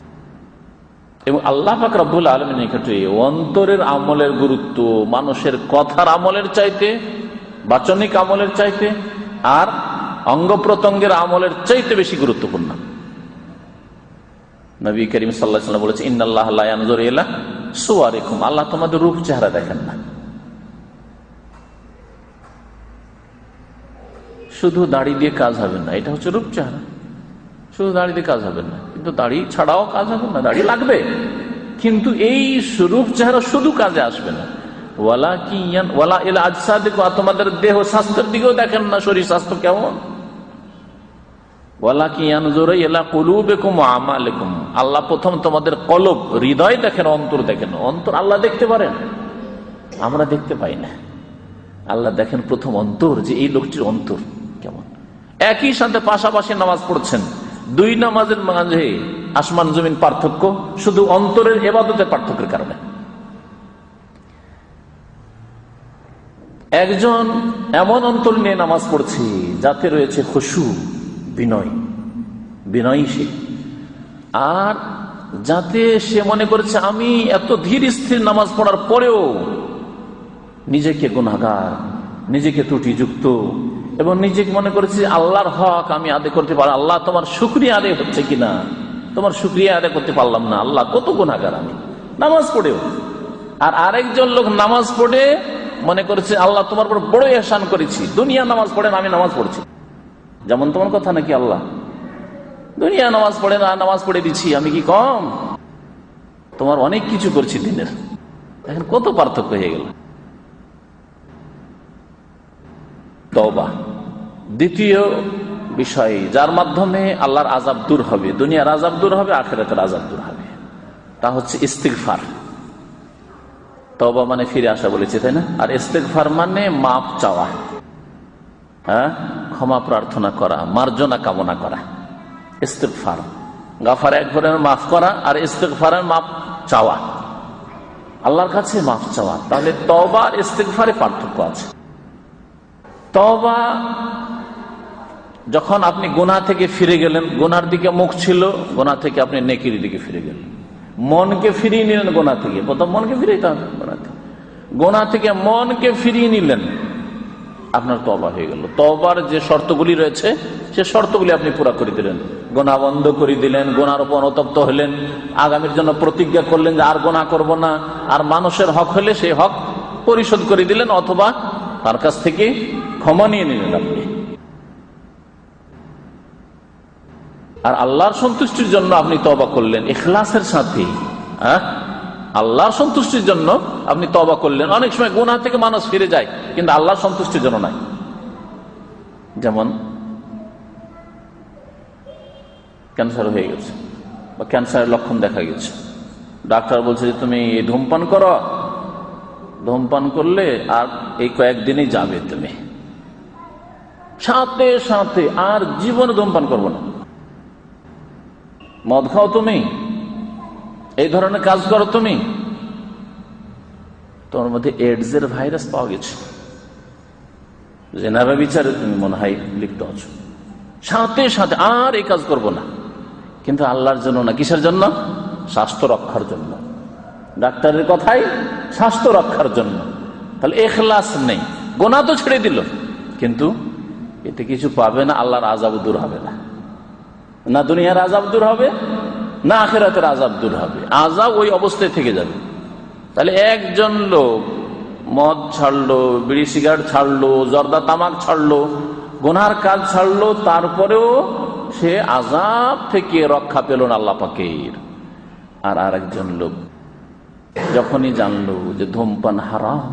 এবং আল্লাহ পাক রব্বুল আলামিনের ক্ষেত্রে অন্তরের আমলের গুরুত্ব মানুষের কথার আমলের চাইতে, বাচনিক আমলের চাইতে, আর অঙ্গ প্রত্যঙ্গের আমলের চাইতে বেশি গুরুত্বপূর্ণ। নবী করিম সাল্লাল্লাহু আলাইহি ওয়াসাল্লাম বলেছেন, ইন্নাল্লাহা লা ইয়ানজুরু ইলা সুওয়ারিকুম, আল্লাহ তোমাদের রূপ চেহারা দেখেন না। শুধু দাড়ি দিয়ে কাজ হবে না, এটা হচ্ছে রূপ চেহারা। শুধু দাড়ি দিয়ে কাজ হবে না, কিন্তু দাড়ি ছাড়াও কাজ হবে না, দাড়ি লাগবে, কিন্তু এই রূপ চেহারা শুধু কাজে আসবে না। ওয়ালা ইলা আজসাদিকুম, তোমাদের দেহ স্বাস্থ্যের দিকেও দেখেন না, শরীর স্বাস্থ্য কেমন। ওয়ালাকিন ইয়ানজুরু ইলা কুলুবিকুম ওয়া আমালিকুম, আল্লাহ প্রথম তোমাদের কলব, হৃদয় দেখেন, অন্তর দেখেন। অন্তর আল্লাহ দেখতে পারেন, আমরা দেখতে পাই না। আল্লাহ দেখেন প্রথম অন্তর, যে এই লোকটির অন্তর কেমন। একই সাথে পাশাপাশি নামাজ পড়ছেন, দুই নামাজের মাঝে আসমান জমিন পার্থক্য, শুধু অন্তরের ইবাদতের পার্থক্যের কারণে। একজন এমন অন্তর নিয়ে নামাজ পড়ছে যাতে রয়েছে খুশু, বিনয়, বিনয়ী সে, আর যাতে সে মনে করেছে আমি এত ধীর স্থির নামাজ পড়ার পরেও নিজেকে গুনাহগার, নিজেকে ত্রুটিযুক্ত, এবং নিজেকে মনে করেছে আল্লাহর হক আমি আদায় করতে পারি, আল্লাহ তোমার শুকরিয়া আদায় হচ্ছে কিনা, তোমার শুকরিয়া আদায় করতে পারলাম না, আল্লাহ কত গুনাহগার আমি নামাজ পড়েও। আর আরেকজন লোক নামাজ পড়ে মনে করেছে আল্লাহ তোমার উপর বড় ইহসান করেছি, দুনিয়া নামাজ পড়ে না, আমি নামাজ পড়ছি। যেমন তোমার কথা নাকি, আল্লাহ দুনিয়া নামাজ পড়ে না, নামাজ পড়ে দিচ্ছি, আমি কি কম? তোমার অনেক কিছু করছি দিনের। এখন কত পার্থক্য হয়ে গেল। তওবা দ্বিতীয় বিষয়, যার মাধ্যমে আল্লাহর আযাব দূর হবে, দুনিয়ার আযাব দূর হবে, আখিরাতের আযাব দূর হবে, তা হচ্ছে ইস্তিগফার। তওবা মানে ফিরে আসা বলেছে, তাই না? আর ইস্তিগফার মানে মাপ চাওয়া, হ্যাঁ, ক্ষমা প্রার্থনা করা, মার্জনা কামনা করা। ইস্তিগফার, গাফার এক ধরনের মাফ করা, আর ইস্তিগফারের মাপ চাওয়া, আল্লাহর কাছে মাফ চাওয়া। তাহলে তওবা আর ইস্তিগফারে পার্থক্য আছে। তওবা যখন আপনি গুনাহ থেকে ফিরে গেলেন, গুনার দিকে মুখ ছিল, গুনাহ থেকে আপনি নেকির দিকে ফিরে গেলেন, মনকে ফিরিয়ে নিলেন গুনাহ থেকে। প্রথম মনকে ফিরিয়ে দিতে হবে গুনাহ থেকে, গুনাহ থেকে মনকে ফিরিয়ে নিলেন, আপনার তওবা হয়ে গেল। তওবার যে শর্তগুলি রয়েছে সে শর্তগুলি আপনি পুরা করে দিলেন, গুনাহ বন্ধ করে দিলেন, গুনার উপর অনুতপ্ত হলেন, আগামীর জন্য প্রতিজ্ঞা করলেন যে আর গুনাহ করব না, আর মানুষের হক হলে সেই হক পরিশোধ করে দিলেন, অথবা তার কাছ থেকে ক্ষমা নিয়ে নিলেন আপনি। আর আল্লাহর সন্তুষ্টির জন্য আপনি তওবা করলেন ইখলাসের সাথে, আল্লাহর সন্তুষ্টির জন্য আপনি তওবা করলেন। অনেক সময় গুনাহ থেকে মানুষ ফিরে যায়, কিন্তু আল্লাহর সন্তুষ্টির জন্য নাই। যেমন ক্যান্সার হয়ে গেছে, বা ক্যান্সারের লক্ষণ দেখা গেছে, ডাক্তার বলছে যে তুমি ধূমপান করো, ধূমপান করলে আর এই কয়েকদিনই যাবে, তুমি সাথে সাথে আর জীবনে ধূমপান করবো না। মদ খাও তুমি, এই ধরনের কাজ করো তুমি, তোমার মধ্যে এইডসের ভাইরাস পাওয়া গেছে, জেনাবা বিচারে তুমি মনে হয় লিপ্ত আছো, সাথে সাথে আর এই কাজ করবো না। কিন্তু আল্লাহর জন্য না, কিসের জন্য? স্বাস্থ্য রক্ষার জন্য। ডাক্তারের কথাই স্বাস্থ্য রক্ষার জন্য। তাহলে ইখলাস নেই, গোনা তো ছেড়ে দিল, কিন্তু এতে কিছু পাবে না, আল্লাহর আযাব দূর হবে না, না দুনিয়ার আযাব দূর হবে, না আখিরাতের আযাব দূর হবে, আযাব ওই অবস্থায় থেকে যাবে। তাহলে একজন লোক মদ ছাড়লো, বিড়ি সিগারেট ছাড়লো, জর্দা তামাক ছাড়লো, গুনার কাজ ছাড়লো, তারপরেও সে আযাব থেকে রক্ষা পেল না আল্লাহ পাকের। আর আরেকজন লোক যখনই জানলো যে ধূমপান হারাম,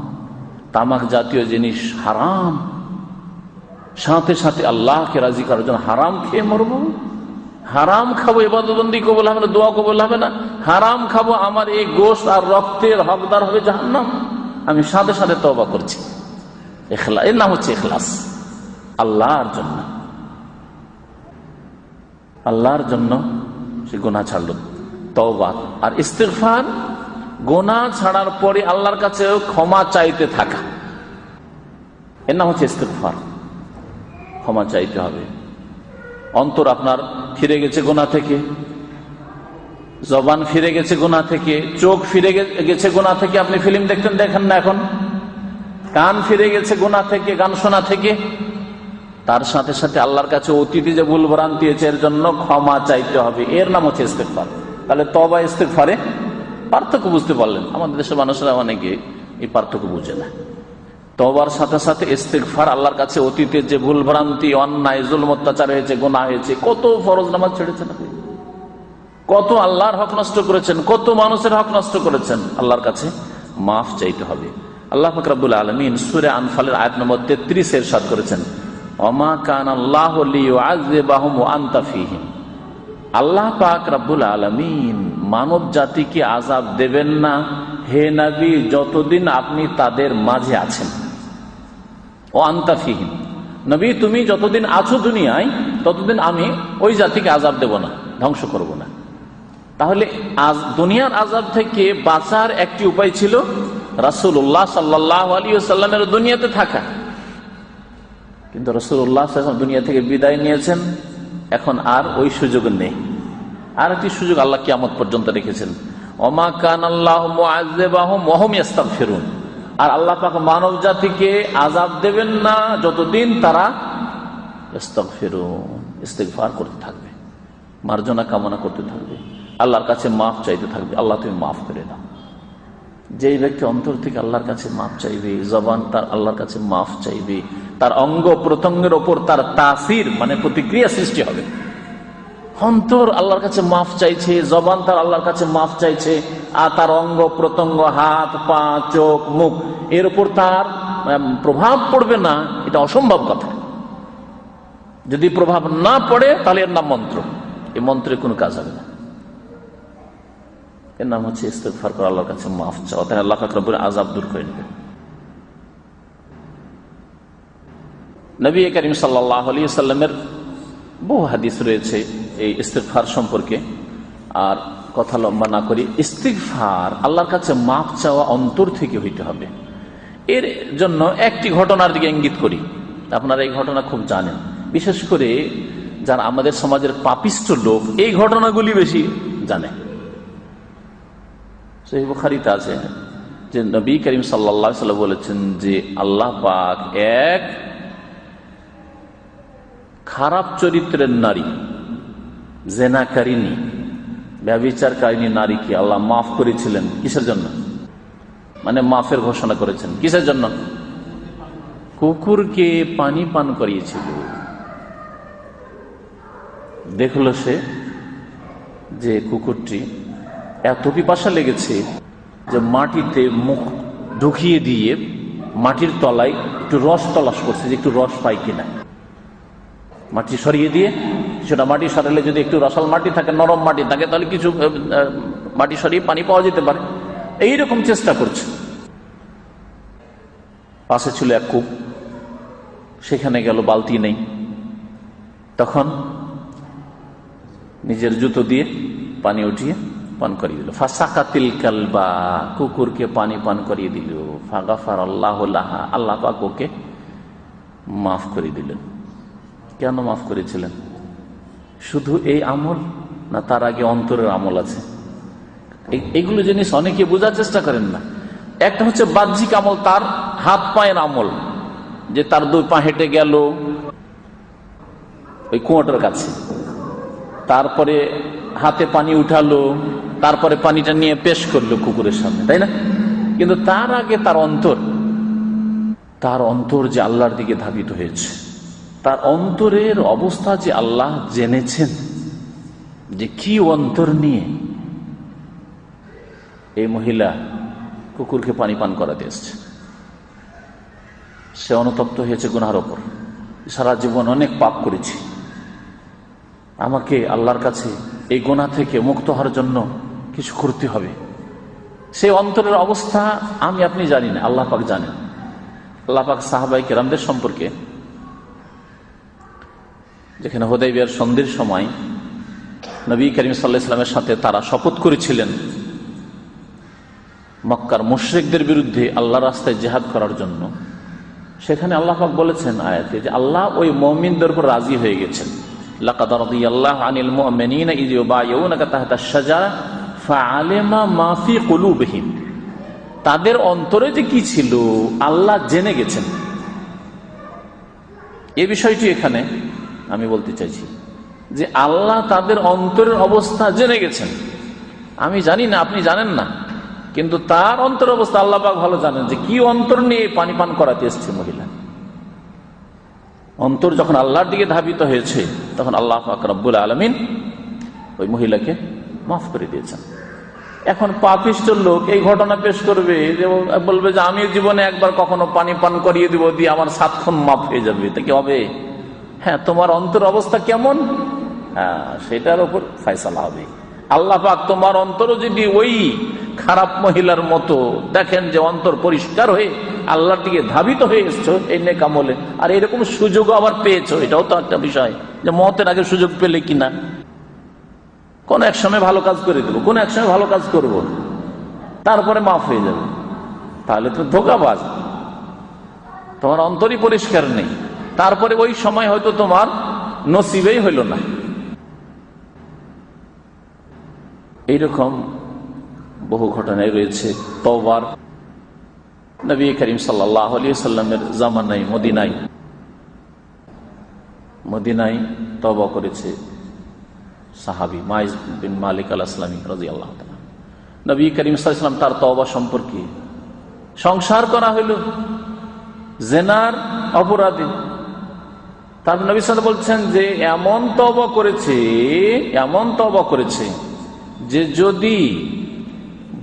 তামাক জাতীয় জিনিস হারাম, সাথে সাথে আল্লাহকে রাজি করার জন্য হারাম খেয়ে মরবো, হারাম খাবো, ইবাদতবন্দি কবুল হবে না, দোয়া কবুল হবে না, হারাম খাবো, আমার এই গোশত আর রক্তের হকদার হবে জাহান্নাম, আমি সাথে সাথে তওবা করছি। ইখলাস, এর নাম হচ্ছে ইখলাস। আল্লাহর জন্য, আল্লাহর জন্য সে গুনাহ ছাড়লো, তওবা। আর ইস্তিগফার, গুনাহ ছাড়ার পরে আল্লাহর কাছে ক্ষমা চাইতে থাকা, এর নাম হচ্ছে ইস্তিগফার। ক্ষমা চাইতে হবে। অন্তর আপনার ফিরে গেছে গুনাহ থেকে, জবান ফিরে গেছে গুনাহ থেকে, চোখ ফিরে গেছে গুনাহ থেকে, আপনি ফিল্ম দেখেন না এখন, কান ফিরে গেছে গুনাহ থেকে, গান শোনা থেকে, তার সাথে সাথে আল্লাহর কাছে অতীতে যে ভুল ভ্রান্তি হয়েছে এর জন্য ক্ষমা চাইতে হবে, এর নাম হচ্ছে ইস্তিগফার। তাহলে তওবা ইস্তিগফারে পার্থক্য বুঝতে পারলেন? আমাদের দেশের মানুষরা অনেকে এই পার্থক্য বুঝে না। তওবার সাথে সাথে ইস্তিগফার, আল্লাহর কাছে অতীতের যে ভুল ভ্রান্তি, অন্যায়, জুলম, অত্যাচার হয়েছে, গুনাহ হয়েছে, কত ফরজ নামাজ ছেড়েছেন আপনি, কত আল্লাহর হক নষ্ট করেছেন, কত মানুষের হক নষ্ট করেছেন, আল্লাহর কাছে মাফ চাইতে হবে। আল্লাহ পাক রব্বুল আলামিন সূরা আনফালের আয়াত নম্বর 33 ইরশাদ করেছেন, ওমা কানা আল্লাহু লিয়ুআযিবাহুম ওয়া আনতা ফীহিম। আল্লাহ পাক রব্বুল আলামিন মানব জাতিকে আযাব দেবেন না হে নবী যতদিন আপনি তাদের মাঝে আছেন। ও আনতা ফীহিম, নবী তুমি যতদিন আছো দুনিয়ায় ততদিন আমি ওই জাতিকে আযাব দেব না, ধ্বংস করব না। তাহলে আজ দুনিয়ার আযাব থেকে বাঁচার একটি উপায় ছিল রাসূলুল্লাহ সাল্লাল্লাহু আলাইহি ওয়াসাল্লামের দুনিয়াতে থাকা। কিন্তু রাসূলুল্লাহ সাল্লাল্লাহু আলাইহি ওয়াসাল্লাম দুনিয়া থেকে বিদায় নিয়েছেন, এখন আর ওই সুযোগ নেই। আর একটি সুযোগ আল্লাহ কিয়ামত পর্যন্ত রেখেছেন, ওমা কানাল্লাহু মুআযযিবাহুম ওয়া হুম ইস্তাগফিরুন। আর আল্লাহ পাক মানব জাতিকে আযাব দেবেন না যতদিন তারা ইস্তাগফিরুন, ইস্তিগফার করতে থাকবে, মার্জনা কামনা করতে থাকবে, আল্লাহর কাছে মাফ চাইতে থাকবে। আল্লাহ তুমি মাফ করে দাও। যেই ব্যক্তি অন্তর থেকে আল্লাহর কাছে মাফ চাইবে, জবান তার আল্লাহর কাছে মাফ চাইবে, তার অঙ্গ প্রত্যঙ্গের ওপর তার তাসির মানে প্রতিক্রিয়া সৃষ্টি হবে। অন্তর আল্লাহর কাছে মাফ চাইছে, জবান তার আল্লাহর কাছে মাফ চাইছে, আর তার অঙ্গ প্রত্যঙ্গ, হাত, পা, চোখ, মুখ, এর উপর তার প্রভাব পড়বে না, এটা অসম্ভব কথা। যদি প্রভাব না পড়ে তাহলে এর নাম মন্ত্র, এই মন্ত্রে কোনো কাজ হবে না। এর নাম হচ্ছে ইস্তিগফার করা, আল্লাহর কাছে মাফ চাওয়া, তাই আল্লাহ পাক রব্বুল আযাব দূর করে নেবেন। নবী করিম সাল্লাল্লাহু আলাইহি ওয়াসাল্লামের বহু হাদিস রয়েছে এই ইস্তিগফার সম্পর্কে। আর কথা লম্বা না করি, ইস্তিগফার আল্লাহর কাছে মাফ চাওয়া অন্তর থেকে হইতে হবে। এর জন্য একটি ঘটনার দিকে ইঙ্গিত করি, আপনারা এই ঘটনা খুব জানেন, বিশেষ করে যারা আমাদের সমাজের পাপিষ্ট লোক এই ঘটনাগুলি বেশি জানে। সহিহ বুখারীতে আছে যে নবী করিম সাল্লাল্লাহু আলাইহি ওয়াসাল্লাম বলেছেন যে আল্লাহ পাক এক খারাপ চরিত্রের নারী, জেনাকারিনী, ব্যভিচারকারিনী নারীকে আল্লাহ মাফ করেছিলেন। কিসের জন্য? মানে মাফের ঘোষণা করেছেন। কিসের জন্য? কুকুরকে পানি পান করিয়েছিল। দেখলো সে যে কুকুরটি এত পিপাসা লেগেছে যে মাটিতে মুখ ঢুকিয়ে দিয়ে মাটির তলায় একটু রস তলাশ করছে যে একটু রস পাই কিনা। মাটি সরিয়ে দিয়ে, সেটা মাটি সরালে যদি একটু রসাল মাটি থাকে, নরম মাটি থাকে, তাহলে কিছু মাটি সরিয়ে পানি পাওয়া যেতে পারে। এইরকম চেষ্টা করছে। পাশে ছিল এক কূপ, সেখানে গেল, বালতি নেই। তখন নিজের জুতো দিয়ে পানি উঠিয়ে পান করিয়ে দিল। ফাসাকাতিল কালবা, কুকুরকে পানি পান করিয়ে দিল। ফাগাফারাল্লাহু লাহা, আল্লাহ পাক ওকে মাফ করে দিলেন। কেন মাফ করেছিলেন? শুধু এই আমল না তার আগে অন্তরের আমল আছে? এইগুলো জিনিস অনেকে বোঝার চেষ্টা করেন না। একটা হচ্ছে বাহ্যিক আমল, তার হাত পায়ের আমল, যে তার 2 পা হেঁটে গেল ওই কুয়োটার কাছে, তারপরে হাতে পানি উঠালো, তারপরে পানিটা নিয়ে পেশ করলো কুকুরের সামনে, তাই না? কিন্তু তার আগে তার অন্তর যে আল্লাহর দিকে ধাবিত হয়েছে, তার অন্তরের অবস্থা যে আল্লাহ জেনেছেন, যে কি অন্তর নিয়ে এই মহিলা কুকুরকে পানি পান করাতে এসছে। সে অনুতপ্ত হয়েছে গুনাহের ওপর, সারা জীবন অনেক পাপ করেছি, আমাকে আল্লাহর কাছে এই গুনাহ থেকে মুক্ত হওয়ার জন্য কিছু করতে হবে। সেই অন্তরের অবস্থা আমি আপনি জানি না, আল্লাহ পাক জানেন। আল্লাহ পাক সাহাবায়ে কেরামদের সম্পর্কে, যেখানে হুদায়বিয়ার সন্ধির সময় নবী করিম সাল্লাল্লাহু আলাইহি ওয়াসাল্লামের সাথে তারা শপথ করেছিলেন মক্কার মুশরিকদের বিরুদ্ধে আল্লাহর রাস্তায় জিহাদ করার জন্য, সেখানে আল্লাহ পাক বলেছেন আয়াতে যে আল্লাহ ওই মুমিনদের উপর রাজি হয়ে গেছেন। লাকাদ রাদিয়াল্লাহু আনিল মুমিনিনা ইয ইউবাইউনাকা তাহতা আশ-শাজারা ফাআলিমা মা ফি কুলুবিহিম, তাদের অন্তরে যে কি ছিল আল্লাহ জেনে গেছেন। এই বিষয়টি এখানে আমি বলতে চাইছি যে আল্লাহ তাদের অন্তরের অবস্থা জেনে গেছেন। আমি জানি না, আপনি জানেন না, কিন্তু তার অন্তরের অবস্থা আল্লাহ পাক ভালো জানেন, যে কি অন্তর নিয়ে পানি পান করাতে এসছে মহিলা। অন্তর যখন আল্লাহর দিকে ধাবিত হয়েছে, তখন আল্লাহ পাক রব্বুল আলামিন ওই মহিলাকে মাফ করে দিয়েছেন। এখন পাপিষ্ঠ লোক এই ঘটনা পেশ করবে, যে বলবে যে আমি জীবনে একবার কখনো পানি পান করিয়ে দিব, দিয়ে আমার 7 খুন মাফ হয়ে যাবে, তা কি হবে? হ্যাঁ, তোমার অন্তর অবস্থা কেমন, সেটার উপর ফয়সালা হবে। আল্লাহ পাক তোমার অন্তরও যদি ওই খারাপ মহিলার মতো দেখেন যে অন্তর পরিষ্কার হয়ে আল্লাহর দিকে ধাবিত হয়ে এসছো এই নেক আমলে, আর এরকম সুযোগও আবার পেয়েছো, এটাও তো একটা বিষয়, যে মতের আগে সুযোগ পেলে কিনা কোন এক সময় ভালো কাজ করে দেবো, কোন এক সময় ভালো কাজ করব, তারপরে মাফ হয়ে যাবে, তাহলে তো ধোঁকাবাজ। তোমার অন্তরই পরিষ্কার নেই, তারপরে ওই সময় হয়তো তোমার নসিবেই হইল না। এইরকম বহু ঘটনায় রয়েছে তওবার। নবী করিম সাল্লাল্লাহু আলাইহি ওয়াসাল্লামের জামানায় মদিনায় তওবা করেছে সাহাবী মাইজ বিন মালিক আল আসলামী রাদিয়াল্লাহু তাআলা। নবী করিম সাল্লাল্লাহু আলাইহি ওয়াসাল্লাম তার তওবা সম্পর্কে, সংসার করা হইল জিনার অপরাধী, তারপর নবী সাল্লাল্লাহু আলাইহি ওয়াসাল্লাম বলছেন যে এমন তওবা করেছে যে যদি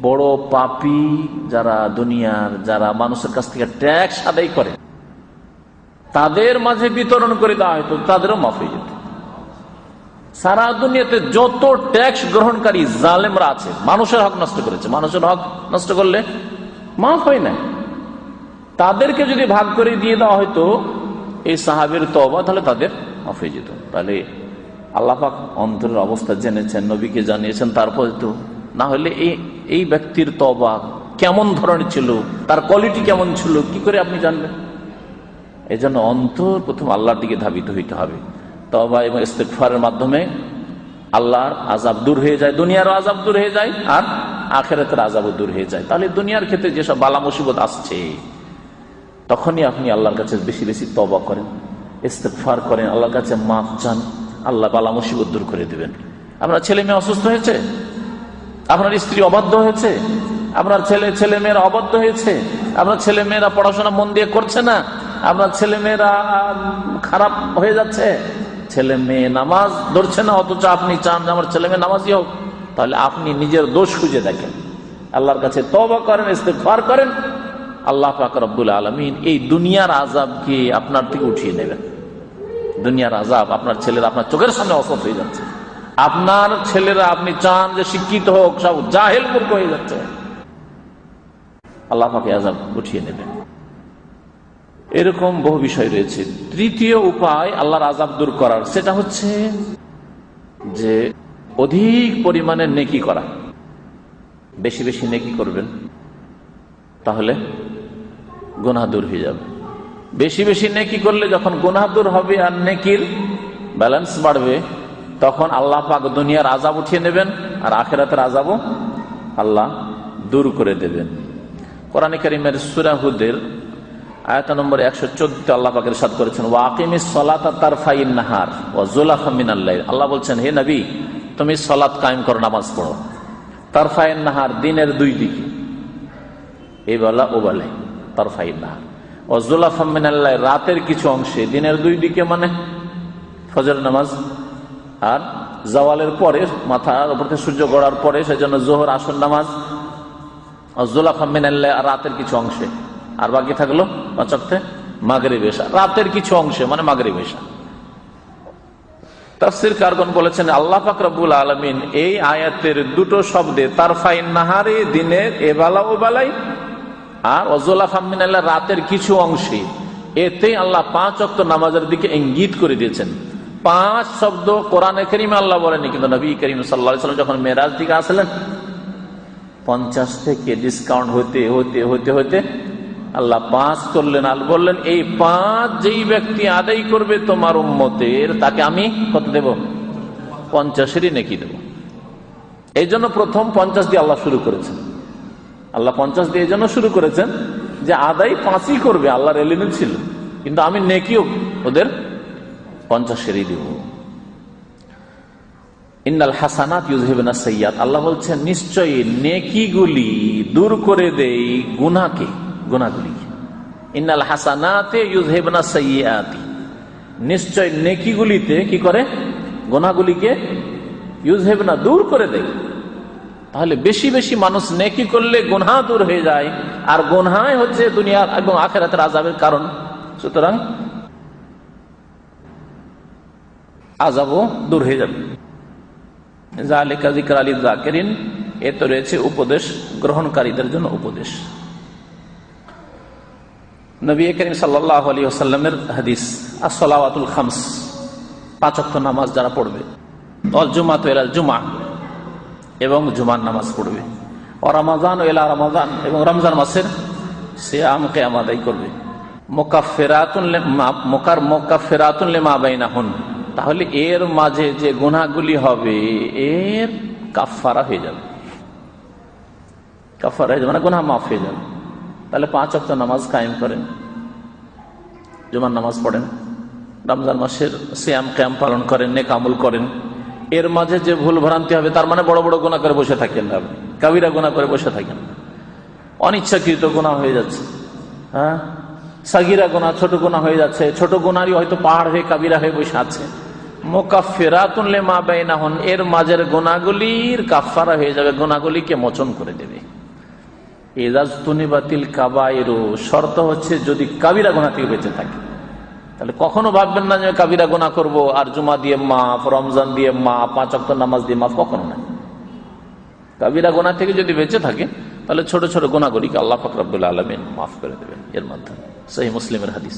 বড় পাপী যারা দুনিয়ার, যারা মানুষের কাছ থেকে ট্যাক্স আদায় করে, তাদের মাঝে বিতরণ করে দেওয়া হয়তো তাদেরও মাফ হয়ে যেত। সারা দুনিয়াতে যত ট্যাক্স গ্রহণকারী জালেমরা আছে, মানুষের হক নষ্ট করেছে, মানুষের হক নষ্ট করলে মাফ হয় না, তাদেরকে যদি ভাগ করে দিয়ে দেওয়া হয়তো এই সাহাবীর তওবা, তাহলে তাদের মাফ হয়ে যেত। তাহলে আল্লাহ পাক অন্তরের অবস্থা জেনেছেন, নবীকে জানিয়েছেন, তারপরে তো না হলে এই ব্যক্তির তওবা কেমন ধরনের ছিল, তার কোয়ালিটি কেমন ছিল, কি করে আপনি জানবেন? এই জন্য অন্তর প্রথম আল্লাহর দিকে ধাবিত হইতে হবে। তওবা এবং ইস্তিগফারের মাধ্যমে আল্লাহর আযাব দূর হয়ে যায়, দুনিয়ারও আযাব দূর হয়ে যায়, আর আখিরাতের আযাবও দূর হয়ে যায়। তাহলে দুনিয়ার ক্ষেত্রে যেসব বালা মুসিবত আসছে, তখনই আপনি আল্লাহর কাছে বেশি বেশি তওবা করেন, ইস্তিগফার করেন, আল্লাহর কাছে মাফ চান, আল্লাহ বালা মুসিবত দূর করে দিবেন। আপনার ছেলে মেয়ে অসুস্থ হয়েছে, আপনার স্ত্রী অবাধ্য হয়েছে, আপনার ছেলে মেয়েরা অবাধ্য হয়েছে, আপনার ছেলে মেয়েরা পড়াশোনা মন দিয়ে করছে না, আপনার ছেলে মেয়েরা খারাপ হয়ে যাচ্ছে, ছেলে মেয়ে নামাজ ধরছে না, অথচ আপনি চান যে আমার ছেলে মেয়ে নামাজি হোক, তাহলে আপনি নিজের দোষ খুঁজে দেখেন, আল্লাহর কাছে তওবা করেন, ইস্তিগফার করেন, আল্লাহ পাক রব্বুল আলামিন এই দুনিয়ার আযাবকে আপনার থেকে উঠিয়ে নেবেন। দুনিয়ার আযাব, আপনার ছেলেরা আপনার চোখের সামনে অসৎ হয়ে যাচ্ছে, আপনার ছেলেরা আপনি চান যে শিক্ষিত হোক, সব জাহেল মূর্খ হয়ে যাচ্ছে, আল্লাহ পাক আযাব উঠিয়ে নেবেন। এরকম বহু বিষয় রয়েছে। তৃতীয় উপায় আল্লাহর আযাব দূর করার, সেটা হচ্ছে যে অধিক পরিমাণে নেকি করা। বেশি বেশি নেকি করবেন, তাহলে গুনাহ দূর হয়ে যাবে। বেশি বেশি নেকি করলে যখন গুনাহ দূর হবে আর নেকির ব্যালেন্স বাড়বে, তখন আল্লাহ পাক দুনিয়ার আযাব উঠিয়ে নেবেন আর আখিরাতের আযাবও আল্লাহ দূর করে দেবেন। কোরআনে কারীমের সূরা হুদের আয়াত নম্বর 114 আল্লাহ পাক ইরশাদ করেছেন, ওয়া আকিমিস সালাতা তারফাইন নাহার ওয়া যুলাফা মিনাল লাইল। আল্লাহ বলছেন, হে নবী, তুমি সালাত কায়েম করো, নামাজ পড়ো। তারফাইন নাহার, দিনের দুই দিকে, এই বেলা ও বেলায় তারফাইন নাহার। ওয়া যুলাফা মিনাল লাইল, রাতের কিছু অংশে। দিনের দুই দিকে মানে ফজর নামাজ আর জাওয়ালের পরে, মাথার উপর থেকে সূর্য গড়ার পরে, সেজন্য যোহর আসর নামাজ। যুলাফা মিনাল লাইল, রাতের কিছু অংশে। আর বাকি থাকলো পাঁচ ওয়াক্তে মাগরিব এশা, রাতের কিছু অংশে মানে মাগরিব এশা। তাফসীর কারগণ বলেছেন, আল্লাহ পাক রব্বুল আলামিন এই আয়াতের দুটো শব্দে, তারফাইন নাহারে দিনের এবেলা ও বেলায় আর ওয়াজুলাফা মিনাল লাইল রাতের কিছু অংশে, এতেই আল্লাহ পাঁচ ওয়াক্ত নামাজের দিকে ইঙ্গিত করে দিয়েছেন। পাঁচ শব্দ কোরআনে কারীমে আল্লাহ বলেনি, কিন্তু নবী করিম সাল্লাল্লাহু আলাইহি ওয়াসাল্লাম যখন মেরাজ থেকে আসলেন, 50 থেকে ডিসকাউন্ট হতে হতে হতে হতে আল্লাহ 5 করলেন। আর বললেন, এই 5 যেই ব্যক্তি আদায় করবে তোমার উম্মতের, তাকে আমি কত দেব? 50-এরই নেকি দেব। এই জন্য প্রথম 50 দিয়ে আল্লাহ শুরু করেছেন। আল্লাহ 50 দিয়ে এই জন্য শুরু করেছেন যে আদায় 5ই করবে, আল্লাহর এলিমেন্ট ছিল, কিন্তু আমি নেকিও ওদের 50-এরই দেব। ইন্নাল হাসানাত ইউযহিবুনা সাইয়্যাত, আল্লাহ বলছেন নিশ্চয়ই নেকিগুলি দূর করে দেই গুনাহগুলিকে। ইন্নাল হাসানাতে ইউযহিবুনা সাইয়্যাতি, নিশ্চয় নেকিগুলিতে কি করে? গুনাহগুলিকে ইউযহিবুনা, দূর করে দেয়। তাহলে বেশি বেশি মানুষ নেকি করলে গুনাহ দূর হয়ে যায়, আর গুনাহই হচ্ছে দুনিয়ার এবং আখিরাতের আযাবের কারণ। সুতরাং আযাবও দূর হয়ে যাবে। যালিকা যিকরা লিয-যাকিরিন, এতে রয়েছে উপদেশ গ্রহণকারীদের জন্য উপদেশ। নবী করিম সাল্লাল্লাহু আলাইহি ওয়াসাল্লামের হাদিস, as-সালাওয়াতুল খামস, 5 ওয়াক্ত নামাজ যারা পড়বে, ওয়াল জুমাতু ইলাল জুমআ, এবং জুমার নামাজ পড়বে, ও রমাজান ইলা রমাজান, এবং রমজান মাসের সিয়াম কিয়াম আদায় করবে, মুকাফফিরাতুন লিমা বাইনাহুন, তাহলে এর মাঝে যে গুনাহগুলি হবে এর কাফফারা হয়ে যাবে। কাফফারা হয়ে যাবে মানে গুনাহ মাফ হয়ে যাবে। তাহলে 5 ওয়াক্ত নামাজ কায়েম করেন, জুমার নামাজ পড়েন, রমজান মাসের সিয়াম কিয়াম পালন করেন, নেক আমল করেন। এর মাঝে যে ভুল ভ্রান্তি হবে, তার মানে বড় বড় গুনাহ করে বসে থাকেন না, কাবিরা গুনাহ করে বসে থাকেন, অনিচ্ছাকৃত গুনাহ হয়ে যাচ্ছে, হ্যাঁ, সাগিরা গুনাহ, ছোট গুনাহ হয়ে যাচ্ছে, ছোট গুনাহই হয়তো পাহাড় হয়ে কাবিরা হয়ে বসে আছে। মুকাফফিরাতুন লিমা বাইনাহুন, এর মাঝের গুনাহগুলির কাফফারা হয়ে যাবে, গুনাহগুলিকে মোচন করে দেবে। ইযাজতুনিবাতিল কাবায়িরু, শর্ত হচ্ছে যদি কাবিরা গুনাহ থেকে বেঁচে থাকে। তাহলে কখনো ভাববেন না যে কাবিরা গুনাহ করব আর জুমা দিয়ে মাফ, রমজান দিয়ে মাফ, 5 ওয়াক্ত নামাজ দিয়ে মাফ, কখনো না। কাবিরা গুনাহ থেকে যদি বেঁচে থাকে, তাহলে ছোট ছোট গুনাহগুলিকে আল্লাহ পাক রব্বুল আলামিন মাফ করে দেবেন এর মাধ্যমে। সহিহ মুসলিমের হাদিস।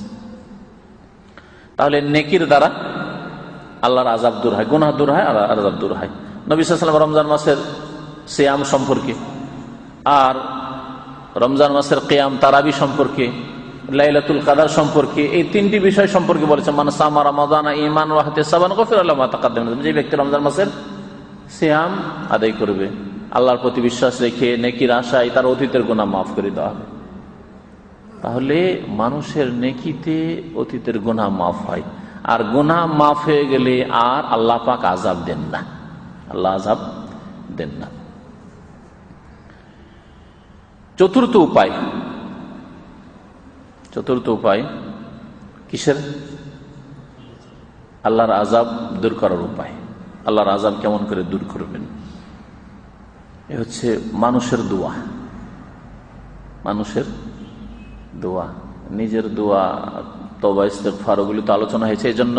তাহলে নেকির দ্বারা আল্লাহর আযাব দূর হয়, গুনাহ দূর হয় আর আযাব দূর হয়। নবী সাল্লাল্লাহু আলাইহি ওয়াসাল্লাম রমজান মাসের সিয়াম সম্পর্কে, আর রমজান মাসের কিয়াম তারাবি সম্পর্কে, লাইলাতুল কদর সম্পর্কে, এই 3টি বিষয় সম্পর্কে বলেছেন, মান সামা রমাদানা ঈমানান ওয়া ইহতিসাবান গুফিরা লাহু মা তাকাদ্দাম। যে ব্যক্তি রমজান মাসের সিয়াম আদায় করবে আল্লাহর প্রতি বিশ্বাস রেখে, নেকির আশায়, তার অতীতের গুনাহ মাফ করে দেওয়া হবে। তাহলে মানুষের নেকিতে অতীতের গুনাহ মাফ হয়, আর গুনাহ মাফ হয়ে গেলে আর আল্লাহ পাক আযাব দেন না, আল্লাহ আযাব দেন না। চতুর্থ উপায় কিসের? আল্লাহর আযাব দূর করার উপায়। আল্লাহর আযাব কেমন করে দূর করবেন? এ হচ্ছে মানুষের দোয়া। মানুষের দোয়া, নিজের দোয়া, তওবা ইস্তেগফার, ওগুলি তো আলোচনা হয়েছে। এই জন্য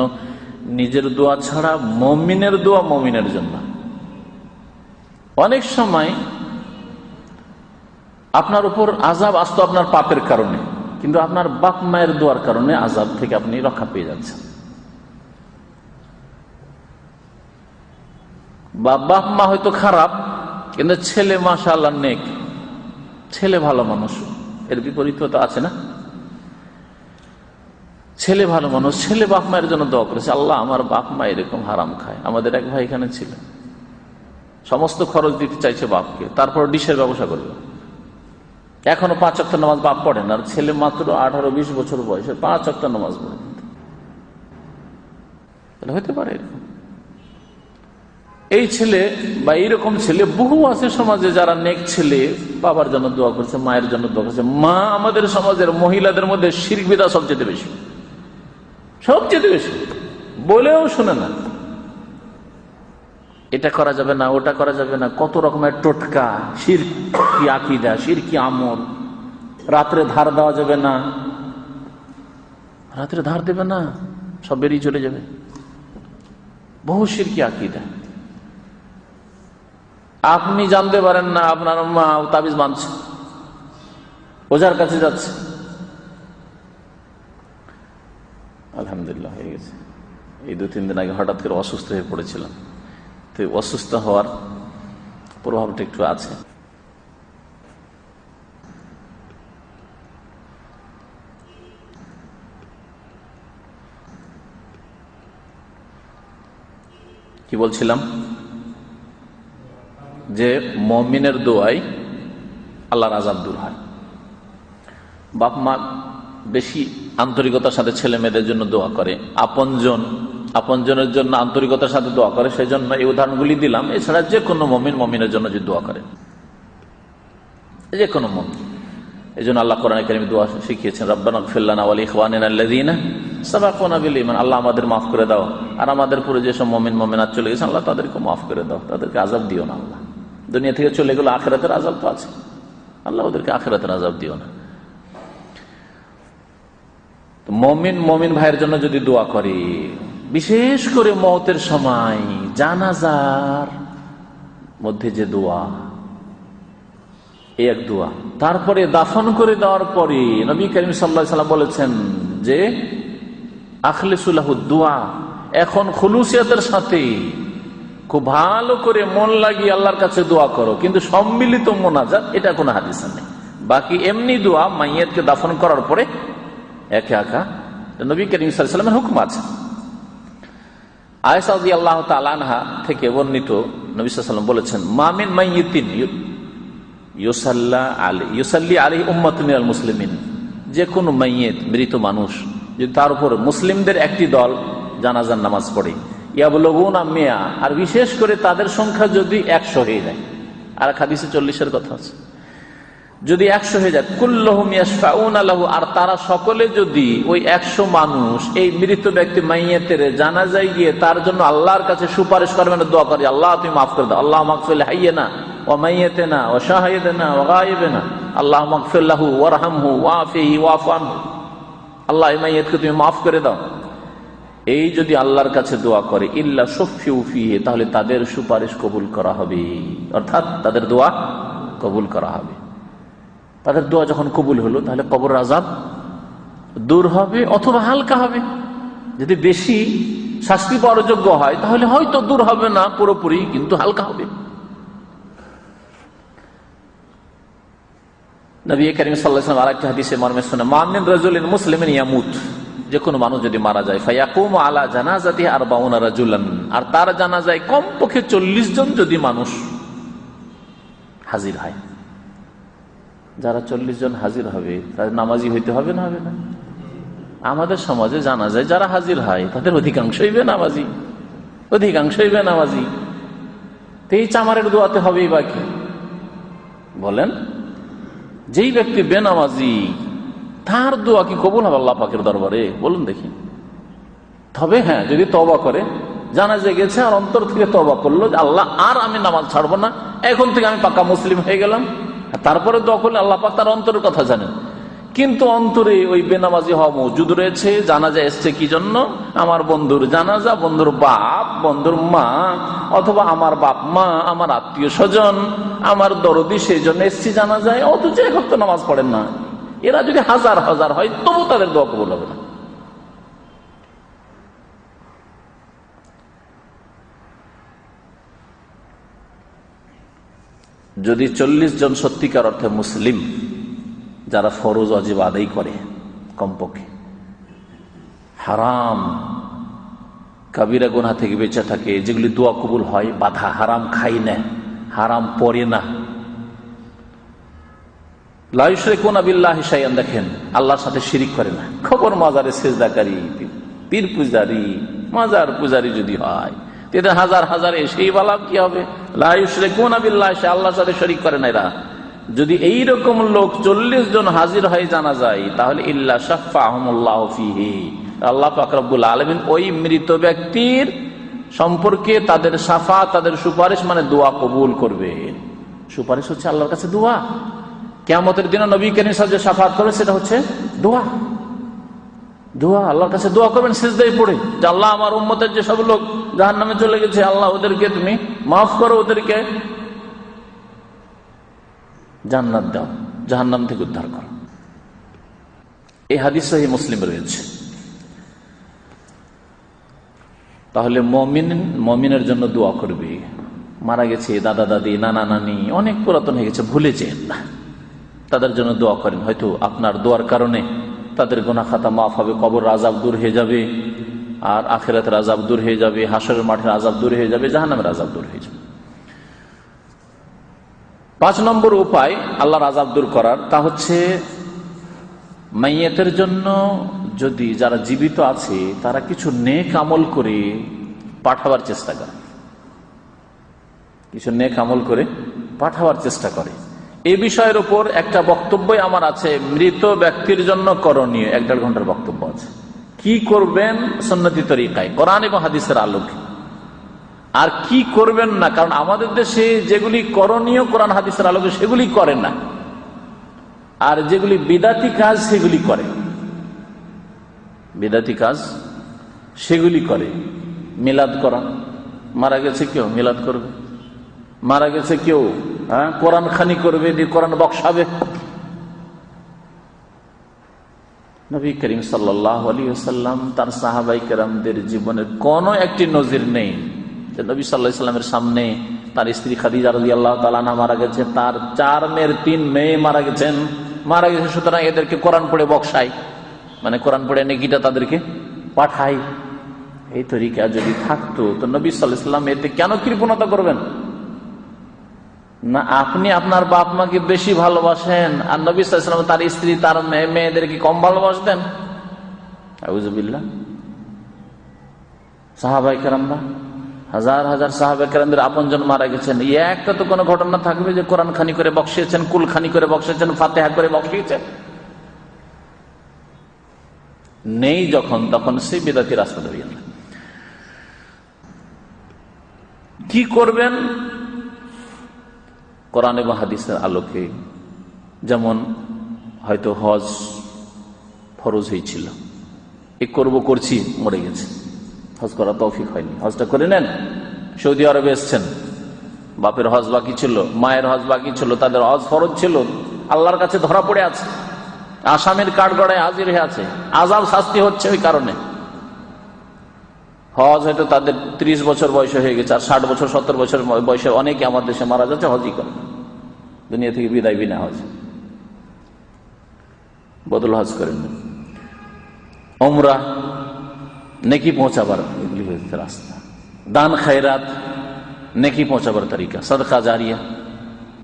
নিজের দোয়া ছাড়া মুমিনের দোয়া মুমিনের জন্য। অনেক সময় আপনার উপর আযাব আসতো আপনার পাপের কারণে, কিন্তু আপনার বাপ মায়ের দোয়ার কারণে আযাব থেকে আপনি রক্ষা পেয়ে যাচ্ছেন। বাপ মা হয়তো খারাপ, কিন্তু ছেলে মাশাআল্লাহ নেক, ছেলে ভালো মানুষ, এর বিপরীত তো আছে না? ছেলে ভালো মানুষ, ছেলে বাপ মায়ের জন্য দোয়া করেছে, আল্লাহ আমার বাপ মা এরকম হারাম খায়। আমাদের এক ভাই এখানে ছিল, সমস্ত খরচ দিতে চাইছে বাপকে, তারপর ডিশের ব্যবসা করবে। এখনো 5 ওয়াক্ত নামাজ বাপ পড়েন, আর ছেলে মাত্র 18-20 বছর বয়সে 5 ওয়াক্ত নামাজ পড়ে। তাহলে হতে পারে এই ছেলে বা এইরকম ছেলে বহু আছে সমাজে, যারা নেক ছেলে, বাবার জন্য দোয়া করছে, মায়ের জন্য দোয়া করছে। মা আমাদের সমাজের মহিলাদের মধ্যে শিরক বিদআত সবচেয়ে বেশি, সবচেয়ে বেশি, বলেও শুনে না। এটা করা যাবে না, ওটা করা যাবে না, কত রকমের টোটকা, শিরকি আকীদা, শিরকি আমল। রাত্রে ধার দেওয়া যাবে না, রাত্রে ধার দেবে না, সব বেরিয়ে চলে যাবে। বহু শিরকি আকীদা। আপনি জানতে পারেন না আপনার মা তাবিজ বাঁধছে, ওঝার কাছে যাচ্ছে। আলহামদুলিল্লাহ হয়ে গেছে। এই 2-3 দিন আগে হঠাৎ করে অসুস্থ হয়ে পড়েছিলাম, তো অসুস্থ হওয়ার প্রভাবটা একটু আছে। কি বলছিলাম? যে মুমিনের দোয়ায় আল্লাহর আযাব দূর হয়। বাপ মা বেশি আন্তরিকতার সাথে ছেলে মেয়েদের জন্য দোয়া করে, আপনজনের জন্য আন্তরিকতার সাথে দোয়া করে, সেই জন্য এই উদাহরণগুলি দিলাম। এছাড়া যে কোনো মুমিনের জন্য যে দোয়া করে, যে কোনো মুমিন, এই জন্য আল্লাহ কোরআনে কারিমে দোয়া শিখিয়েছেন, রব্বানা ইগফির লানা ওয়া লিইখওয়ানিনা আল্লাযীনা সাবাকুনা বিল ঈমান। আল্লাহ আমাদের মাফ করে দাও, আর আমাদের পুরো যেসব মুমিন মুমিনাত চলে গেছে আল্লাহ তাদেরকে মাফ করে দাও, তাদেরকে আযাব দিও না। আল্লাহ দুনিয়া থেকে চলে গেল, আখিরাতের আযাব তো আছে, আল্লাহ ওদেরকে আখিরাতের আযাব দিও না। মুমিন ভাইয়ের জন্য যদি দোয়া করে, বিশেষ করে মওতের সময় জানাজার মধ্যে যে দোয়া, এই এক দোয়া। তারপরে দাফন করে দেওয়ার পরে নবী করিম সাল্লাল্লাহু আলাইহি ওয়াসাল্লাম বলেছেন যে আখলিসু লাহু দুআ, এখন খুলুসিয়াতের সাথে খুব ভালো করে মন লাগিয়ে আল্লাহর কাছে দোয়া করো, কিন্তু সম্মিলিত মোনাজাত এটা কোনো হাদিসে নেই। বাকি এমনি দোয়া মাইয়াতকে দাফন করার পরে একা একা নবী করিম সাল্লাল্লাহু আলাইহি ওয়াসাল্লামের হুকুম আছে। আয়েশা রাদিয়াল্লাহু তাআলা আনহা থেকে বর্ণিত, নবী সাল্লাল্লাহু আলাইহি ওয়াসাল্লাম বলেছেন, মা মিন মাইয়িতিন ইউসাল্লি আলাইহি উম্মাতুন মিনাল মুসলিমিন, যে কোনো মাইয়িত, মৃত মানুষ, যদি তার উপর মুসলিমদের একটি দল জানাজার নামাজ পড়ে, ইয়াবলুগুনা মিয়া, আর বিশেষ করে তাদের সংখ্যা যদি 100 হয়ে যায়, আর হাদিসে 40-এর কথা আছে, যদি 100 হয়ে যায়, কুল্লুহুম ইয়াশফাউনা লাহু, আর তারা সকলে যদি ওই 100 মানুষ এই মৃত ব্যক্তি মাইয়াতের জানাজায় গিয়ে তার জন্য আল্লাহর কাছে সুপারিশ করবেন, দোয়া করে, আল্লাহ তুমি মাফ করে দাও, আল্লাহ মাগফির হাইয়িনা ওয়া মাইয়াতিনা ওয়া শাহিদিনা ওয়া গায়িবিনা, আল্লাহ মাগফির লাহু ওয়ারহামহু ওয়াফিহি ওয়াফু আনহু, আল্লাহ এই মাইয়াতকে তুমি মাফ করে দাও। এই যদি আল্লাহর কাছে দোয়া করে, ইল্লা শুফিউ ফিহি, তাহলে তাদের সুপারিশ কবুল করা হবে, অর্থাৎ তাদের দোয়া কবুল করা হবে। তাদের দোয়া যখন কবুল হলো, তাহলে কবর আযাব দূর হবে অথবা হালকা হবে। যদি বেশি শাস্তি পাওয়ার যোগ্য হয় তাহলে হয়তো দূর হবে না পুরোপুরি, কিন্তু হালকা হবে। নবী করিম সাল্লাল্লাহু আলাইহি ওয়াসাল্লাম আরেকটা হাদিসে মর্মে শুনে, মা মিন রাজুলিন মুসলিমিন ইয়ামুত, যে কোনো মানুষ যদি মারা যায়, ফায়াকুমু আলা জানাজাতিহি 40 রাজুলান, আর তার জানাজায় কমপক্ষে 40 জন যদি মানুষ হাজির হয়। যারা 40 জন হাজির হবে তাদের নামাজি হইতে হবে না, হবে না? আমাদের সমাজে জানা যায় যারা হাজির হয় তাদের অধিকাংশই বেনামাজি, অধিকাংশই বেনামাজি। তো এই চামারের দোয়াতে হবেই বাকি, বলেন? যেই ব্যক্তি বেনামাজি তার দোয়া কি কবুল হবে আল্লাহ পাকের দরবারে? বলুন দেখি। তবে হ্যাঁ, যদি তওবা করে, জানা যে গেছে আর অন্তর থেকে তওবা করলো, আল্লাহ আর আমি নামাজ ছাড়বো না, এখন থেকে আমি পাক্কা মুসলিম হয়ে গেলাম, তারপরে দোয়া করলে আল্লাহ পাক তার অন্তরের কথা জানেন। কিন্তু অন্তরে ওই বেনামাজি হওয়া মওজুদ রয়েছে। জানাজা এসছে কি জন্য? আমার বন্ধুর জানাজা, বন্ধুর বাপ, বন্ধুর মা, অথবা আমার বাপ মা, আমার আত্মীয় স্বজন, আমার দরদি, সেই জন্য এসছি জানাজায়। অথচ এক ওয়াক্ত নামাজ পড়েন না। এরা যদি হাজার হাজার হয় তবু তাদের দোয়া কবুল হবে না। যদি 40 জন সত্যিকার অর্থে মুসলিম, যারা ফরজ ওয়াজিব আদায় করে, কমপক্ষে হারাম কাবিরা গুনাহ থেকে বেঁচে থাকে, যেগুলি দোয়া কবুল হয়, বাধা, হারাম খাই না, হারাম পড়ে না, লা ইউশরিকুনা বিল্লাহি শাইআন, দেখেন আল্লাহর সাথে শিরিক করে না, খবর মাজারে সেজদাকারী, পীর পূজারী, মাজার পূজারী যদি হয়, এদের হাজার হাজার সেই বালাম কি হবে? লা ইউশরিকুনা বিল্লাহি শাইআন, আল্লাহর সাথে শিরিক করে না এরা। যদি এই রকম লোক 40 জন হাজির হয়ে জানা যায়, তাহলে ইল্লা শাফাহুমুল্লাহু ফিহি, আল্লাহ পাক রব্বুল আলামিন ওই মৃত ব্যক্তির সম্পর্কে তাদের শাফাআত, তাদের সুপারিশ মানে দোয়া কবুল করবেন। সুপারিশ হচ্ছে আল্লাহর কাছে দোয়া। কিয়ামতের দিনে নবী করিম সাল্লাল্লাহু আলাইহি ওয়াসাল্লাম যে শাফাআত করবে সেটা হচ্ছে দোয়া। দোয়া, আল্লাহর কাছে দোয়া করবেন সিজদায় পড়ে, যে আল্লাহ আমার উম্মতের যে সব লোক জাহান্নামে চলে গেছে, আল্লাহ ওদেরকে তুমি মাফ করো, ওদেরকে জান্নাত দাও, জাহান্নাম থেকে উদ্ধার করো। এই হাদিস সহিহ মুসলিম রয়েছে। তাহলে মুমিনের জন্য দোয়া করবে। মারা গেছে দাদা দাদি, নানা নানি, অনেক পুরাতন হয়ে গেছে, ভুলে যেন না, তাদের জন্য দোয়া করেন। হয়তো আপনার দোয়ার কারণে তাদের গুনাহ খাতা মাফ হবে, কবর আযাব দূর হয়ে যাবে, আর আখিরাতের আযাব দূর হয়ে যাবে, হাসরের মাঠের আযাব দূর হয়ে যাবে, জাহান্নামের আযাব দূর হয়ে যাবে। 5 নম্বর উপায় আল্লাহর আযাব দূর করার, তা হচ্ছে মাইয়াতের জন্য যদি যারা জীবিত আছে তারা কিছু নেক আমল করে পাঠাবার চেষ্টা করে, কিছু নেক আমল করে পাঠাবার চেষ্টা করে। এই বিষয়ের উপর একটা বক্তব্যই আমার আছে, মৃত ব্যক্তির জন্য করণীয় 1-1.5 ঘন্টার বক্তব্য আছে। কি করবেন সুন্নতি তরিকায়, কোরআন এবং হাদিসের আলোকে, আর কি করবেন না। কারণ আমাদের দেশে যেগুলি করণীয় কোরআন হাদিসের আলোকে সেগুলি করে না, আর যেগুলি বিদাতি কাজ সেগুলি করে, বিদাতি কাজ সেগুলি করে। মিলাদ করা, মারা গেছে কেউ মিলাদ করবে, মারা গেছে কেউ কোরআন খানি করবে, দিয়ে কোরআন বক্সাবে। নবী করিম সাল্লাল্লাহু আলাইহি ওয়াসাল্লাম তার সাহাবায়ে কেরামদের জীবনের কোন একটি নজির নেই যে নবী সাল্লাল্লাহু আলাইহি ওয়াসাল্লামের সামনে তার স্ত্রী খাদিজা রাদিয়াল্লাহু তাআলা আনহা মারা গেছে, তার 4 মেয়ের 3 মেয়ে মারা গেছে, সুতরাং এদেরকে কোরআন পড়ে বক্সায়, মানে কোরআন পড়ে নেকিটা তাদেরকে পাঠাই। এই তরিকা যদি থাকতো তো নবী সাল্লাল্লাহু আলাইহি ওয়াসাল্লাম এতে কেন কৃপণতা করবেন? না আপনি আপনার বাপ মাকে বেশি ভালোবাসেন, আর নবী সাল্লাল্লাহু আলাইহি ওয়াসাল্লাম তার স্ত্রী তার মেয়েদেরকে কম ভালোবাসতেন? আউযুবিল্লাহ। সাহাবায়ে কেরামরা, হাজার হাজার সাহাবায়ে কেরামদের আপনজন মারা গেছেন, একটা তো কোনো ঘটনা থাকবে যে কোরআন খানি করে বক্সিয়েছেন, কুল খানি করে বক্সিয়েছেন, ফাতিহা করে বক্সিয়েছেন? নেই যখন, তখন সেই বিদআতি রাস্তা ধরিয়ে না। কি করবেন কোরআন এবং হাদিসের আলোকে? যেমন হয়তো হজ ফরজ হয়েছিল, করছি, মরে গেছে, হজ করা তৌফিক হয়নি, হজটা করে নেন। সৌদি আরবে এসছেন, বাপের হজ বাকি ছিল, মায়ের হজ বাকি ছিল, তাদের হজ ফরজ ছিল, আল্লাহর কাছে ধরা পড়ে আছে, আসামির কাঠগড়ায় হাজির হয়ে আছে, আযাব শাস্তি হচ্ছে ওই কারণে। হজ হয়তো তাদের 30 বছর বয়স হয়ে গেছে, আর 60 বছর 70 বছর বয়সে অনেকে আমার দেশে মারা যাচ্ছে, হজই করে দুনিয়া থেকে বিদায় বিনা হজ, বদল হজ করেন। উমরা নেকি পৌঁছাবার এগুলি হয়েছে রাস্তা, দান খায়রাত নেকি পৌঁছাবার তরিকা, সাদকা জারিয়া,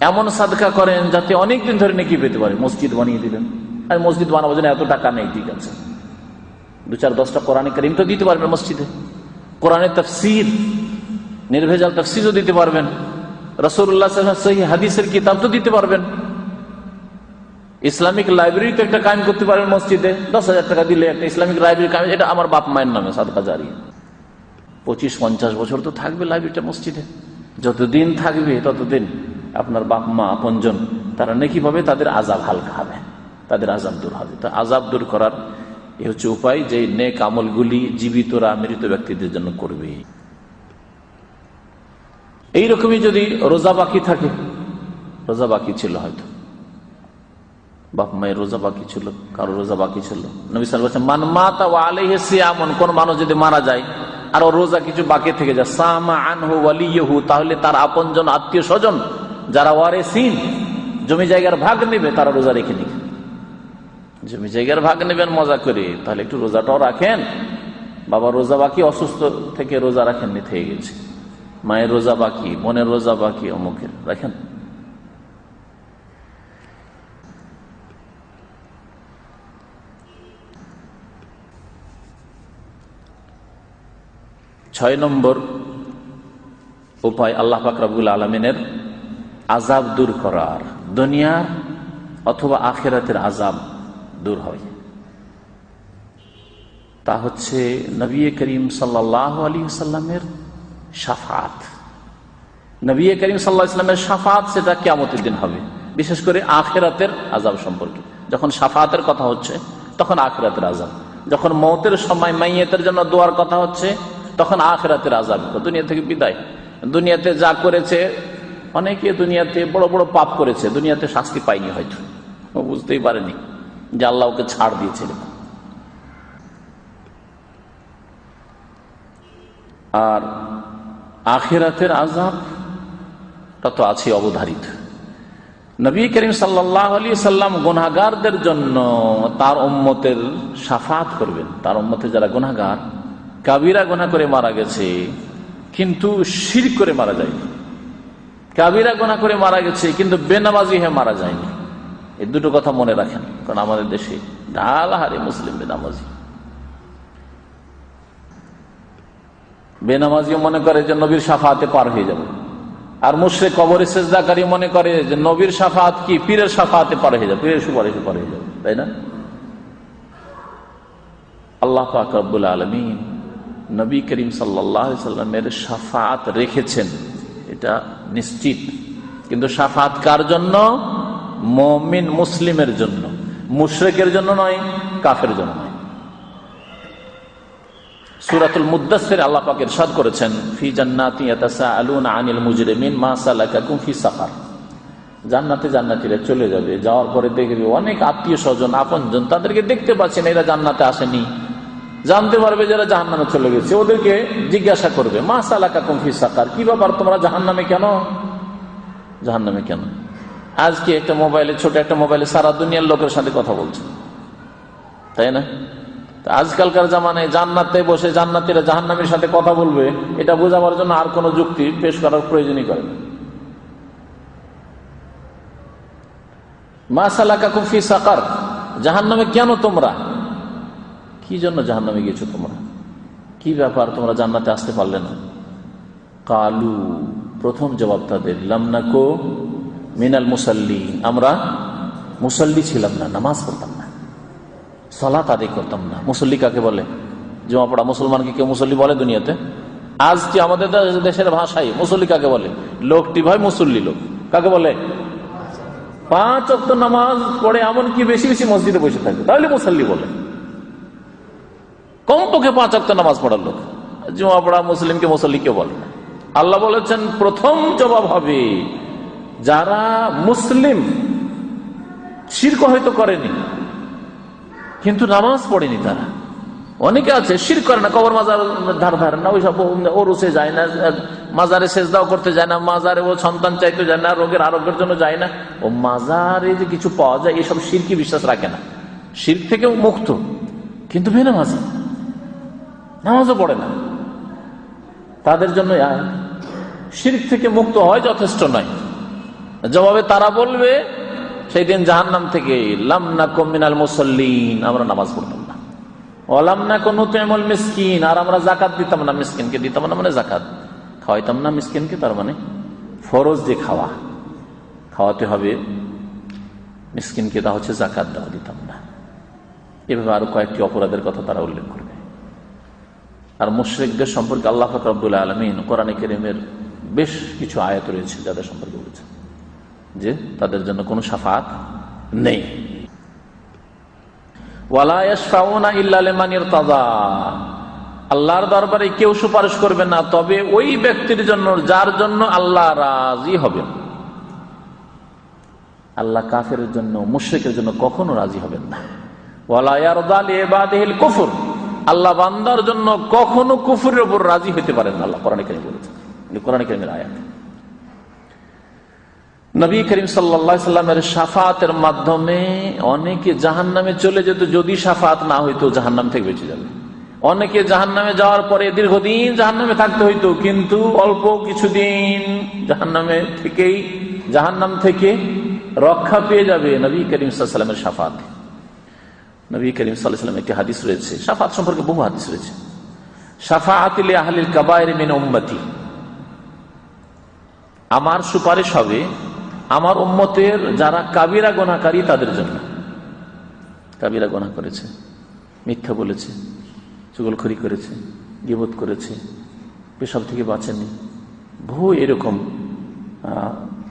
এমন সাদকা করেন যাতে অনেকদিন ধরে নেকি পেতে পারে। মসজিদ বানিয়ে দিলেন, আর মসজিদ বানাবার জন্য এত টাকা নেই, ঠিক আছে, 2-4-10টা কোরআনে কারীম তো দিতে পারবেন মসজিদে, কোরআনের তাফসীর, নির্ভেজাল তাফসীরও দিতে পারবেন, রাসূলুল্লাহ সাল্লাল্লাহু আলাইহি ওয়াসাল্লাম সহিহ হাদিসের কিতাব তো দিতে পারবেন, ইসলামিক লাইব্রেরি তো একটা কায়েম করতে পারবেন মসজিদে, 10,000 টাকা দিলে একটা ইসলামিক লাইব্রেরি কায়েম, এটা আমার বাপ মায়ের নামে সাদকা জারিয়া। 25-50 বছর তো থাকবে লাইব্রেরিটা মসজিদে, যতদিন থাকবে ততদিন আপনার বাপ মা আপনজন তারা নেকি পাবে, তাদের আযাব হালকা হবে, তাদের আযাব দূর হবে। তো আযাব দূর করার এ হচ্ছে উপায়, যে নেক আমলগুলি জীবিতরা মৃত ব্যক্তিদের জন্য করবে। এইরকমই যদি রোজা বাকি থাকে, রোজা বাকি ছিল, হয়তো বাপ মায়ের রোজা বাকি ছিল, কারো রোজা বাকি ছিল, নবী সাল্লাল্লাহু আলাইহি ওয়াসাল্লাম মান মাতা ওয়া আলাইহি সিয়ামুন, কোন মানুষ যদি মারা যায় আর ওর রোজা কিছু বাকি থেকে যায়, সামা আনহু ওয়ালিয়ুহু, তাহলে তার আপনজন আত্মীয় স্বজন যারা ওয়ারিসিন, জমি জায়গার ভাগ নেবে, তারা রোজা রেখে নিন। জমি জায়গার ভাগ নেবেন মজা করে, তাহলে একটু রোজাটাও রাখেন। বাবা রোজা বাকি, অসুস্থ থেকে রোজা রাখেননি, থেকে গেছে। মায়ের রোজা বাকি, বোনের রোজা বাকি, অমুকের রাখেন। ছয় নম্বর উপায় আল্লাহ পাক রব্বুল আলামিনের আযাব দূর করার, দুনিয়ার অথবা আখিরাতের আযাব দূর হয়। তা হচ্ছে নবী করিম সাল্লাল্লাহু আলাইহি ওয়াসাল্লামের শাফাআত। নবী করিম সাল্লাল্লাহু আলাইহি ওয়াসাল্লামের শাফাআত, সেটা কিয়ামতের দিন হবে, বিশেষ করে আখিরাতের আযাব সম্পর্কে। যখন শাফাআতের কথা হচ্ছে তখন আখিরাতের আযাব, যখন মওতের সময় মাইয়িতের জন্য দোয়ার কথা হচ্ছে তখন আখিরাতের আযাব। দুনিয়া থেকে বিদায়, দুনিয়াতে যা করেছে, অনেকে দুনিয়াতে বড় বড় পাপ করেছে, দুনিয়াতে শাস্তি পায়নি, হয়তো ও বুঝতেই পারেনি যে আল্লাহ ওকে ছাড় দিয়েছিল। আর আখিরাতের আযাবটা তো আছে অবধারিত। নবী করিম সাল্লাল্লাহু আলাইহি সাল্লাম গুনাহগারদের জন্য তার উম্মতের শাফাআত করবেন। তার উম্মতে যারা গুনাহগার, কাবিরা গুনাহ করে মারা গেছে কিন্তু শিরক করে মারা যায়নি, কাবিরা গুনাহ করে মারা গেছে কিন্তু বেনামাজি হয়ে মারা যায়নি, এই দুটো কথা মনে রাখেন। কারণ আমাদের দেশে ঢালাহারে মুসলিম বেনামাজি, বেনামাজিও মনে করে যে নবীর শাফাআতে পার হয়ে যাবে, আর মুশরিক কবরে সিজদাকারী মনে করে যে নবীর শাফাআত কি পীরের শাফাআতে পার হয়ে যাবে, পীরের সুপারিশে পার হয়ে যাবে, তাই না? আল্লাহ পাক রব্বুল আলামিন নবী করিম সাল্লাল্লাহু আলাইহি সাল্লামের শাফাআত রেখেছেন, এটা নিশ্চিত। কিন্তু শাফাআত কার জন্য? মুমিন মুসলিমের জন্য, মুশরিকের জন্য নয়, কাফের জন্য নয়। সূরাতুল মুদ্দাসসির আল্লাহ পাক ইরশাদ করেছেন, ফি জান্নাতি ইয়াতাসাআলুনা আনিল মুজরিমিন মা সালাকাকুম ফি সাকার। জান্নাতে জান্নাতীরা চলে যাবে, যাওয়ার পরে দেখবে অনেক আত্মীয় স্বজন, আপনজন, তাদেরকে দেখতে পাচ্ছেন এরা জান্নাতে আসেনি, জানতে পারবে যারা জাহান্নামে চলে গেছে। ওদেরকে জিজ্ঞাসা করবে, মা সালাকাকুম ফি সাকার, কি ব্যাপার তোমরা জাহান্নামে কেন, জাহান্নামে কেন? আজকে একটা মোবাইলে, ছোট একটা মোবাইলে সারা দুনিয়ার লোকের সাথে কথা বলছে, তাই না? আজকালকার জামানায় জান্নাতে বসে জান্নাতীরা জাহান্নামের সাথে কথা বলবে, এটা বোঝাবার জন্য আর কোনো যুক্তি পেশ করার প্রয়োজনই করে না। মা সালাকাকুম ফি সাকার, জাহান্নামে কেন তোমরা, কি জন্য জাহান্নামে গেছো তোমরা, কি ব্যাপার তোমরা জান্নাতে আসতে পারলে না? কালু, প্রথম জবাব তাদের, লাম নাকু মিনাল মুসাল্লিন, আমরা মুসল্লি ছিলাম না, নামাজ পড়তাম না, সালাত আদায় করতাম না। মুসল্লি কাকে বলে? জমা পড়া মুসলমানকে কেউ মুসল্লি বলে দুনিয়াতে? আজকে আমাদের দেশের ভাষায় মুসল্লি কাকে বলে? লোকটি ভাই মুসল্লি লোক, কাকে বলে? 5 ওয়াক্ত নামাজ পড়ে, এমনকি বেশি বেশি মসজিদে বসে থাকে, তাহলে মুসল্লি বলে। কমপক্ষে 5 ওয়াক্ত নামাজ পড়ার লোক, জমা পড়া মুসলিমকে মুসল্লি কেউ বলে না। আল্লাহ বলেছেন প্রথম জবাব হবে যারা মুসলিম, শিরক হয়তো করেনি কিন্তু নামাজ পড়েনি তারা। অনেকে আছে শিরক করে না, কবর মাজার ধার ধারে না, ওইসব ওরুসে যায় না, মাজারে সেজদাও করতে যায় না, মাজারে ও সন্তান চাইতে যায় না, রোগের আরোগ্যের জন্য যায় না, ও মাজারে যে কিছু পাওয়া যায় এসব শিরকি বিশ্বাস রাখে না, শিরক থেকে মুক্ত কিন্তু বেনামাজি, নামাজও পড়ে না। তাদের জন্য শিরক থেকে মুক্ত হয় যথেষ্ট নয়। জবাবে তারা বলবে সেই দিন জাহান্নাম থেকে, লাম নাকু মিনাল মুসাল্লিন, আমরা নামাজ পড়তাম না, ওয়ালাম নাকু নুতিমুল মিসকিন, আর আমরা যাকাত দিতাম না, মিসকিনকে দিতাম না, মানে যাকাত খাওয়াইতাম না মিসকিনকে, তার মানে ফরজ যে খাওয়াতে হবে মিসকিনকে, তা হচ্ছে যাকাত দেওয়া, দিতাম না। এভাবে আরো কয়েকটি অপরাধের কথা তারা উল্লেখ করবে। আর মুশরিকদের সম্পর্কে আল্লাহ পাক রব্বুল আলামিন কোরআনে কারীমের বেশ কিছু আয়াত রয়েছে যাদের সম্পর্কে বলেছেন যে তাদের জন্য কোনো শাফাআত নেই। ওয়ালা ইয়াশফাউনা ইল্লা লিমান ইরতাদা, আল্লাহর দরবারে কেউ সুপারিশ করবে না তবে ওই ব্যক্তির জন্য যার জন্য আল্লাহ রাজি হবেন। আল্লাহ কাফেরের জন্য, মুশরিকের জন্য কখনো রাজি হবেন না। ওয়ালা ইয়ারদা লিইবাদিহিল কুফর, আল্লাহ বান্দার জন্য কখনো কুফরের উপর রাজি হতে পারেন না, আল্লাহ কোরআনে কারীমে বলেছেন। কোরআনে কারীমের আয়াত। নবী করিম সাল্লাল্লাহু আলাইহি সাল্লামের শাফাতের মাধ্যমে অনেকে জাহান্নামে চলে যেত, যদি শাফাত না হইতো জাহান্নাম থেকে বেঁচে যাবে। অনেকে জাহান্নামে যাওয়ার পরে দীর্ঘদিন জাহান্নামে থাকতে হইতো, কিন্তু অল্প কিছুদিন জাহান্নাম থেকে রক্ষা পেয়ে যাবে নবী করিম সাল্লাল্লাহু আলাইহি সাল্লামের শাফাতে। নবী করিম সাল্লাল্লাহু আলাইহি সাল্লামের একটি হাদিস রয়েছে, শাফাত সম্পর্কে বহু হাদিস রয়েছে। শাফাআতি লি আহলিল কাবায়ের মিন উম্মতি, আমার সুপারিশ হবে আমার উম্মতের যারা কাবিরা গুনাহকারী তাদের জন্য। কাবিরা গুনাহ করেছে, মিথ্যা বলেছে, চুগলখড়ি করেছে, গীবত করেছে, পেশাব থেকে বাঁচেনি, বহু এরকম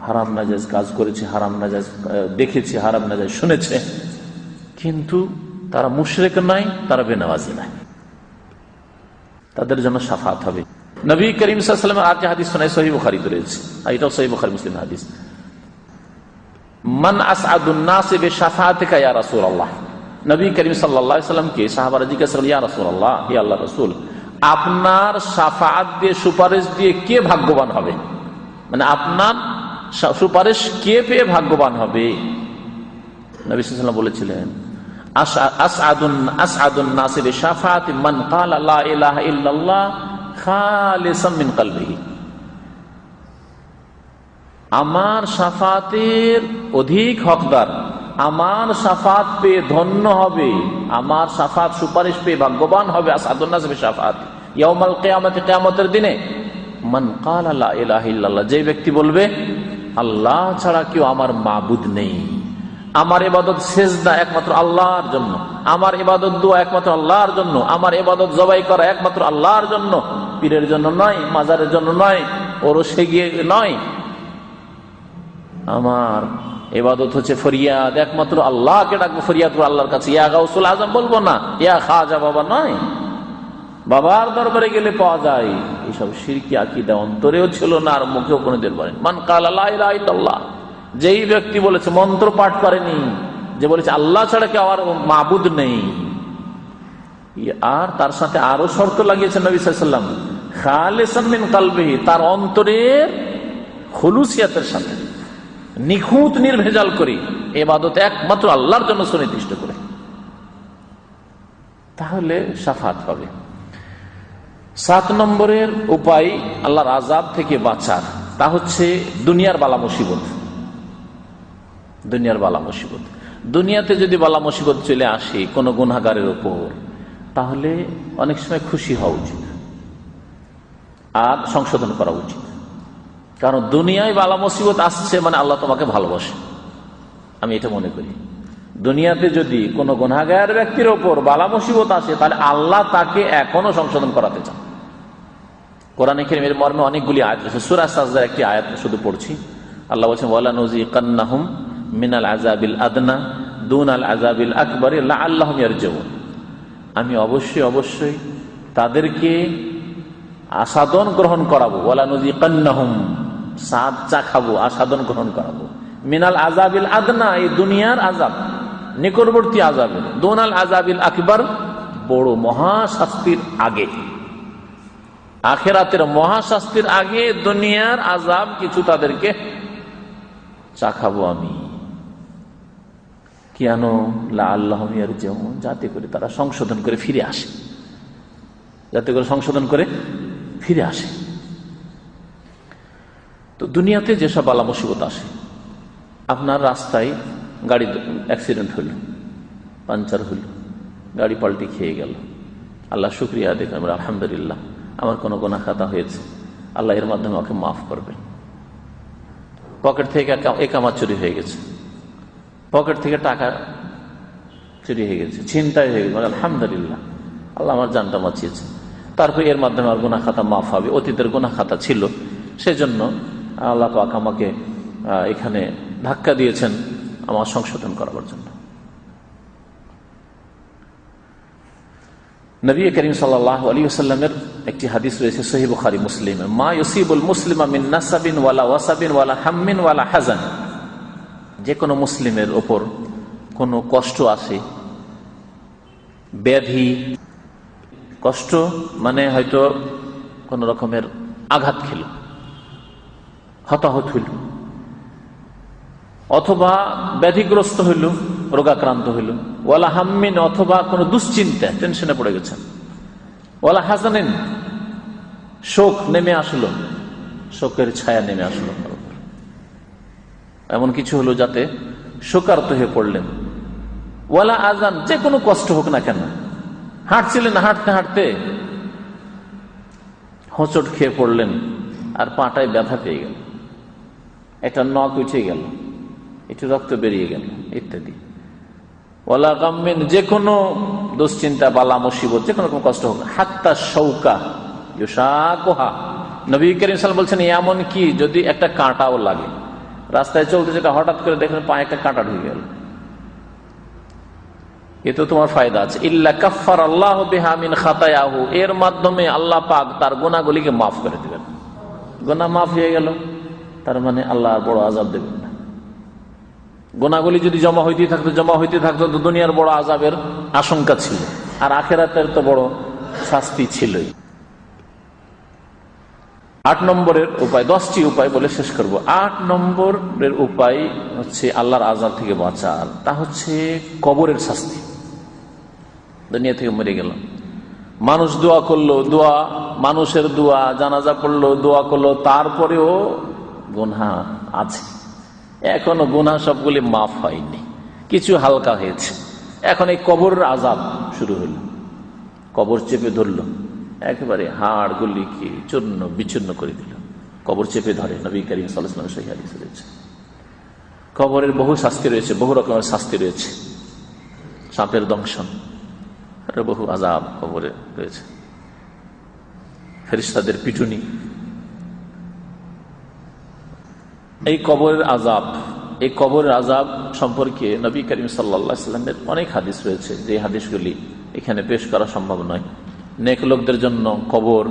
হারাম নাজায়েজ কাজ করেছে, হারাম নাজায়েজ দেখেছে, হারাম নাজায়েজ শুনেছে, কিন্তু তারা মুশরিক নয়, তারা বেনামাজি নয়, তাদের জন্য শাফাত হবে। নবী করিম সাল্লাল্লাহু আলাইহি ওয়াসাল্লামের আরেকটি হাদিস শোনায়, সহিহ বুখারীতে রয়েছে, এটাও সহিহ বুখারী মুসলিম হাদিস। মান আসআদুন নাস বিশাফাতিকা ইয়া রাসূলুল্লাহ। নবী করিম সাল্লাল্লাহু আলাইহি ওয়াসাল্লামকে সাহাবারা জিজ্ঞাসা করলেন, ইয়া রাসূলুল্লাহ, হে আল্লাহর রাসূল, আপনার শাফাআত দিয়ে সুপারিশ দিয়ে কে ভাগ্যবান হবে, মানে আপনার সুপারিশ কে পেয়ে ভাগ্যবান হবে? নবী সাল্লাল্লাহু আলাইহি ওয়াসাল্লাম বলেছিলেন, আসআদুন নাস বিশাফাতি মান ক্বালা লা ইলাহা ইল্লাল্লাহ খালিসাম মিন কলবিহি। আমার শাফাতের অধিক হকদার, আমার শাফাত পেয়ে ধন্য হবে, আমার শাফাত সুপারিশ পেয়ে ভাগ্যবান হবে, আসআদুন নাস বিশাফাতি ইয়াউমাল কিয়ামতি, কিয়ামতের দিনে, মান ক্বালা লা ইলাহা ইল্লাল্লাহ, যে ব্যক্তি বলবে আল্লাহ ছাড়া কেউ আমার মাবুদ নেই, আমার ইবাদত সেজদা একমাত্র আল্লাহর জন্য, আমার ইবাদত দোয়া একমাত্র আল্লাহর জন্য, আমার ইবাদত জবাই করা একমাত্র আল্লাহর জন্য, পীরের জন্য নয়, মাজারের জন্য নয়, ওরসে গিয়ে নয়, আমার ইবাদত হচ্ছে ফরিয়াদ, একমাত্র আল্লাহকে ডাকবো, ফরিয়াদ করে আল্লাহর কাছে, ইয়া গাউসুল আজম বলবো না, ইয়া খাজা বাবা নয়, বাবার দরবারে গেলে পাওয়া যায়। এইসব শিরকি আকীদা অন্তরেও ছিল না আর মুখেও কোনোদিন বলেন। মান ক্বালা লা ইলাহা ইল্লাল্লাহ, যেই ব্যক্তি বলেছে, মন্ত্র পাঠ করেনি, যে বলেছে আল্লাহ ছাড়া কেউ আর মাবুদ নেই, আর তার সাথে আরো শর্ত লাগিয়েছেন নবী সাল্লাল্লাহু আলাইহি ওয়াসাল্লাম, খালিসাম মিন কলবিহি, তার অন্তরের খুলুসিয়াতের সাথে নিখুঁত নির্ভেজাল করে ইবাদত একমাত্র আল্লাহর জন্য সুনির্দিষ্ট করে, তাহলে শাফাত পাবে। 7 নম্বরের উপায় আল্লাহর আযাব থেকে বাঁচার, তা হচ্ছে দুনিয়ার বালা মুসিবত। দুনিয়ার বালা মুসিবত, দুনিয়াতে যদি বালা মুসিবত চলে আসে কোনো গুনাহগারের উপর, তাহলে অনেক সময় খুশি হওয়া উচিত আর সংশোধন করা উচিত। কারণ দুনিয়ায় বালা মুসিবত আসছে মানে আল্লাহ তোমাকে ভালোবাসে, আমি এটা মনে করি। দুনিয়াতে যদি কোনো গুনাহগার ব্যক্তির ওপর বালা মুসিবত আসে, তাহলে আল্লাহ তাকে এখনো সংশোধন করাতে চান। কোরআনে কারীমের মর্মে অনেকগুলি আয়াত আছে, সূরা সাজদার একটি আয়াত শুধু পড়ছি। আল্লাহ বলেছেন, ওয়ালা নুযিকান্নাহুম মিনাল আযাবিল আদনা দুনাল আযাবিল আকবারি লাআল্লাহুম ইয়ারজিউন। আমি অবশ্যই তাদেরকে আসাদন গ্রহণ করাবো, ওয়ালা নুযিকান্নাহুম, স্বাদ চাখাবো, আসাদন গ্রহণ করাবো, মিনাল আযাবিল আদনা, এই দুনিয়ার আযাব, নিকটবর্তী আযাবের, দুনাল আযাবিল আকবার, বড় মহাশাস্তির আগে, আখিরাতের মহাশাস্তির আগে দুনিয়ার আযাব কিছু তাদেরকে চাখাবো আমি। কেন? লাআল্লাহুম ইয়ারজিউন, যাতে করে তারা সংশোধন করে ফিরে আসে, যাতে করে সংশোধন করে ফিরে আসে। তো দুনিয়াতে যেসব বালা মুসিবত আসে, আপনার রাস্তায় গাড়ি অ্যাক্সিডেন্ট হলো, পাঞ্চার হলো, গাড়ি পাল্টি খেয়ে গেল, আল্লাহ শুকরিয়া আদায় করবেন, আলহামদুলিল্লাহ আমার কোনো গুনাহ খাতা হয়েছে, আল্লাহ এর মাধ্যমে ওকে মাফ করবেন। পকেট থেকে একামা চুরি হয়ে গেছে, পকেট থেকে টাকা চুরি হয়ে গেছে, ছিনতাই হয়ে গেছে, আলহামদুলিল্লাহ আল্লাহ আমার জানটা বাঁচিয়েছে, তারপর এর মাধ্যমে আমার গুনাহ খাতা মাফ হবে। অতীতের গুনাহ খাতা ছিল, সেজন্য আল্লাহ পাক আমাকে এখানে ধাক্কা দিয়েছেন আমার সংশোধন করার জন্য। নবী করিম সাল্লাল্লাহু আলাইহি ওয়াসাল্লামের একটি হাদিস রয়েছে সহিহ বুখারী মুসলিমে, মা ইউসিবুল মুসলিমা মিন নাসাবিন ওয়ালা ওয়াসাবিন ওয়ালা হাম্মিন ওয়ালা হাজান, যে কোনো মুসলিমের ওপর কোনো কষ্ট আসে, ব্যাধি, কষ্ট মানে হয়তো কোন রকমের আঘাত খেল, হতাহত হইল, অথবা ব্যাধিগ্রস্ত হইল, রোগাক্রান্ত হইল, ওয়ালা হাম্মিন অথবা কোন দুশ্চিন্তা, টেনশনে পড়ে গেছেন, ওয়ালা হাসানিন শোক নেমে আসলো, শোকের ছায়া নেমে আসলো, এমন কিছু হলো যাতে শোকার্ত হয়ে পড়লেন, ওয়ালা আজান যে কোনো কষ্ট হোক না কেন, হাঁটছিলেন, হাঁটতে হাঁটতে হোঁচট খেয়ে পড়লেন আর পাটায় ব্যথা পেয়ে গেল, একটা নখ উঠে গেল, একটু রক্ত বেরিয়ে গেল ইত্যাদি। ওয়ালা গাম্মিন যে কোনো দুশ্চিন্তা, বালা মুসিবত, যে কোনো কষ্ট হোক, হাত্তা শৌকা ইউশাকুহা, নবী করিম সাল্লাল্লাহু আলাইহি ওয়াসাল্লাম বলছেন এমন কি যদি একটা কাঁটাও লাগে, রাস্তায় চলতে যেটা হঠাৎ করে দেখলেন পায়ে একটা কাঁটা ঢুকে গেল, এতে তোমার ফায়দা আছে। ইল্লা কাফফারাল্লাহু বিহা মিন খাতায়াহু, এর মাধ্যমে আল্লাহ পাক তার গুনাহগুলিকে মাফ করে দিবেন। গুনাহ মাফ হয়ে গেল, তার মানে আল্লাহ আর বড় আযাব দেবেন না। গুনাহগুলি যদি জমা হইতে থাকতো তো দুনিয়ার বড় আযাবের আশঙ্কা ছিল, আর আখিরাতের তো বড় শাস্তি ছিলই। 8 নম্বরের উপায়, 10টি উপায় বলে শেষ করব। 8 নম্বরের উপায় হচ্ছে আল্লাহর আযাব থেকে বাঁচার, তা হচ্ছে কবরের শাস্তি। দুনিয়া থেকে মরে গেল, মানুষ দোয়া করলো, মানুষের দোয়া, জানাজা পড়লো, দোয়া করলো, তারপরেও গুনাহ আছে, এখনো গুনাহ সবগুলি মাফ হয়নি, কিছু হালকা হয়েছে। এখন এই কবরের আযাব শুরু হলো, কবর চেপে ধরলো, একেবারে হাড় গুলিকে চূর্ণ বিচ্ছিন্ন করে দিল, কবর চেপে ধরে। নবী করিম সাল্লাল্লাহু আলাইহি ওয়াসাল্লাম সহিহ হাদিসে রয়েছে। কবরের বহু শাস্তি রয়েছে, বহু রকমের শাস্তি রয়েছে, সাপের দংশন, বহু আযাব কবরে রয়েছে, ফেরেশতাদের পিটুনি। এই কবরের আযাব সম্পর্কে নবী করিম সাল্লাল্লাহু আলাইহি ওয়াসাল্লামের অনেক হাদিস রয়েছে, যে হাদিসগুলি এখানে পেশ করা সম্ভব নয়। নেক লোকদের জন্য কবর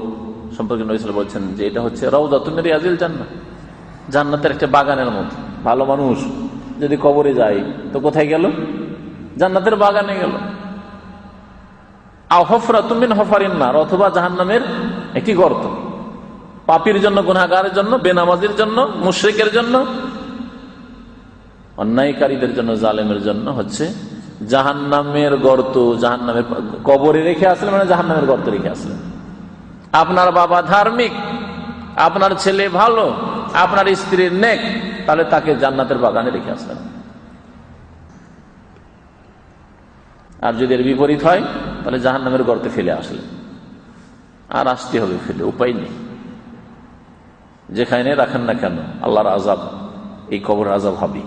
সম্পর্কে নবী সাল্লাল্লাহু আলাইহি ওয়াসাল্লাম বলছেন যে এটা হচ্ছে রাউদাতুন মিন রিয়াজিল জান্নাহ, জান্নাতের একটা বাগানের মতো। ভালো মানুষ যদি কবরে যায় তো কোথায় গেল? জান্নাতের বাগানে গেল। আও হুফরাতুন মিন হুফারিন নার, অথবা জাহান্নামের একটি গর্ত। পাপীর জন্য, গুনাহগারের জন্য, বেনামাজির জন্য, মুশরিকের জন্য, অন্যায়কারীদের জন্য, জালেমের জন্য হচ্ছে জাহান্নামের গর্ত। জাহান্নামের কবরে রেখে আসলেন মানে জাহান্নামের গর্ত রেখে আসলেন। আপনার বাবা ধার্মিক, আপনার ছেলে ভালো, আপনার স্ত্রীর নেক, তাহলে তাকে জান্নাতের বাগানে রেখে আসলেন। আর যদি এর বিপরীত হয় তাহলে জাহান্নামের গর্তে ফেলে আসলেন, আর আসতে হবে ফেলে, উপায় নেই। যেখানে রাখেন না কেন আল্লাহর আযাব, এই কবর আযাব হবে।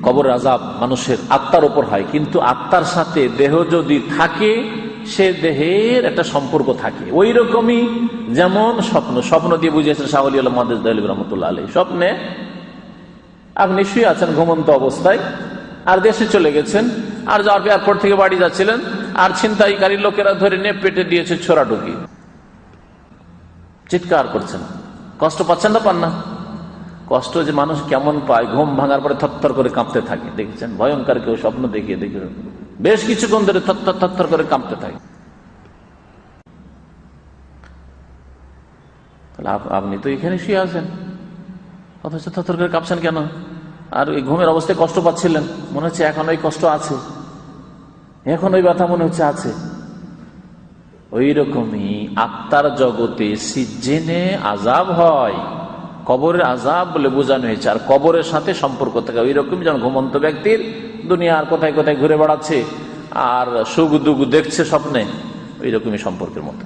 কবর আযাব মানুষের আত্মার উপর হয়, কিন্তু আত্মার সাথে দেহ যদি থাকে, সে দেহের একটা সম্পর্ক থাকে। ওই রকমই যেমন স্বপ্ন দিয়ে বুঝিয়েছেন শাহ ওয়ালি আল্লাহ মুহাদ্দিস দেহলভী রাহমাতুল্লাহ আলাইহি। স্বপ্নে আপনি শুয়ে আছেন ঘুমন্ত অবস্থায়, আর দেশে চলে গেছেন, আর যাওয়ার পর এয়ারপোর্ট থেকে বাড়ি যাচ্ছিলেন, আর ছিনতাইকারী লোকেরা ধরে নিয়ে পেটে দিয়েছে ছোরা ঢুকি, চিৎকার করছেন, কষ্ট পাচ্ছেন না? পান না? কষ্ট যে মানুষ কেমন পায়, ঘুম ভাঙার পরে থরথর করে কাঁপতে থাকে, দেখেছেন? ভয়ঙ্কর কেউ স্বপ্ন দেখিয়ে বেশ কিছুক্ষণ ধরে থরথর করে কাঁপতে থাকে। তাহলে আপনি তো এখানে শুয়ে আছেন, অথচ থরথর করে কাঁপছেন কেন? আর এই ঘুমের অবস্থায় কষ্ট পাচ্ছিলেন, মনে হচ্ছে এখন ওই কষ্ট আছে, এখন ওই ব্যথা মনে হচ্ছে আছে। ওই রকমই আত্মার জগতে সিজ্জিনে আযাব হয়, কবরের আযাব বলে বোঝানো হয়েছে। আর কবরের সাথে সম্পর্ক থাকে ওই রকমই, যেমন ঘুমন্ত ব্যক্তির দুনিয়ার কোথায় কোথায় ঘুরে বেড়াচ্ছে আর সুখ দুঃখ দেখছে স্বপ্নে, ওই রকমই সম্পর্কের মতো।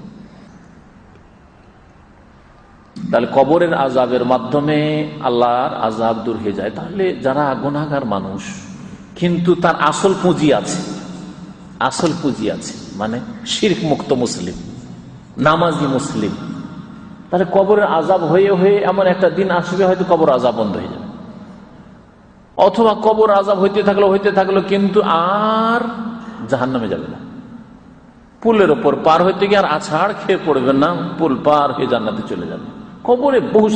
তাহলে কবরের আযাবের মাধ্যমে আল্লাহর আযাব দূর হয়ে যায়। তাহলে যারা গুনাহগার মানুষ কিন্তু তার আসল পুঁজি আছে, মানে শিরক মুক্ত মুসলিম, নামাজি মুসলিম, তাহলে কবরের আযাব হয়ে হয়ে এমন একটা দিন আসবে হয়তো কবর আযাব বন্ধ হয়ে যাবে, অথবা কবর আযাব হইতে থাকলো কিন্তু আর জাহান্নামে যাবে না। পুলের ওপর পার হইতে গিয়ে আর আছাড় খেয়ে পড়বে না, পুল পার হয়ে জান্নাতে চলে যাবে। কবরে বহু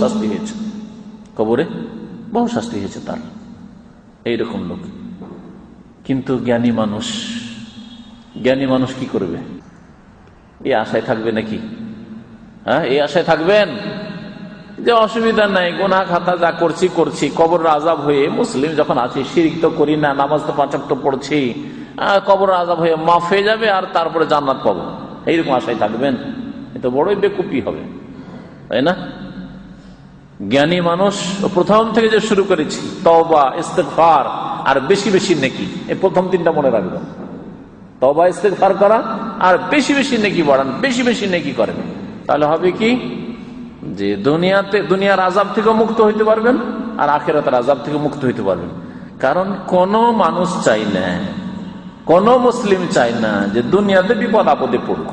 শাস্তি হয়েছে তার, এইরকম লোক। কিন্তু জ্ঞানী মানুষ কি করবে? এই আশায় থাকবে নাকি? হ্যাঁ, এই আশায় থাকবেন যে অসুবিধা নাই, গুনাহ খাতা যা করছি করছি, কবর আযাব হয়ে মুসলিম যখন আছি, শিরক তো করি না, নামাজ তো 5 ওয়াক্ত পড়ছি, কবর আযাব হয়ে মাফ হয়ে যাবে আর তারপরে জান্নাত পাবো, এইরকম আশায় থাকবেন, এ তো বড়ই বেকুফি হবে, তাই না? জ্ঞানী মানুষ প্রথম থেকে যে শুরু করেছি তওবা, ইস্তেগফার আর বেশি বেশি নেকি, এই প্রথম 3টা মনে রাখবেন। তওবা, ইস্তেগফার করা আর বেশি বেশি নেকি বাড়ান, বেশি বেশি নেকি করেন, তাহলে হবে কি যে দুনিয়ার আযাব থেকে মুক্ত হইতে পারবেন আর আখিরাতের আযাব থেকে মুক্ত হইতে পারবেন। কারণ কোন মানুষ চাই না, কোন মুসলিম চায় না যে দুনিয়াতে বিপদ আপদে পড়ুক।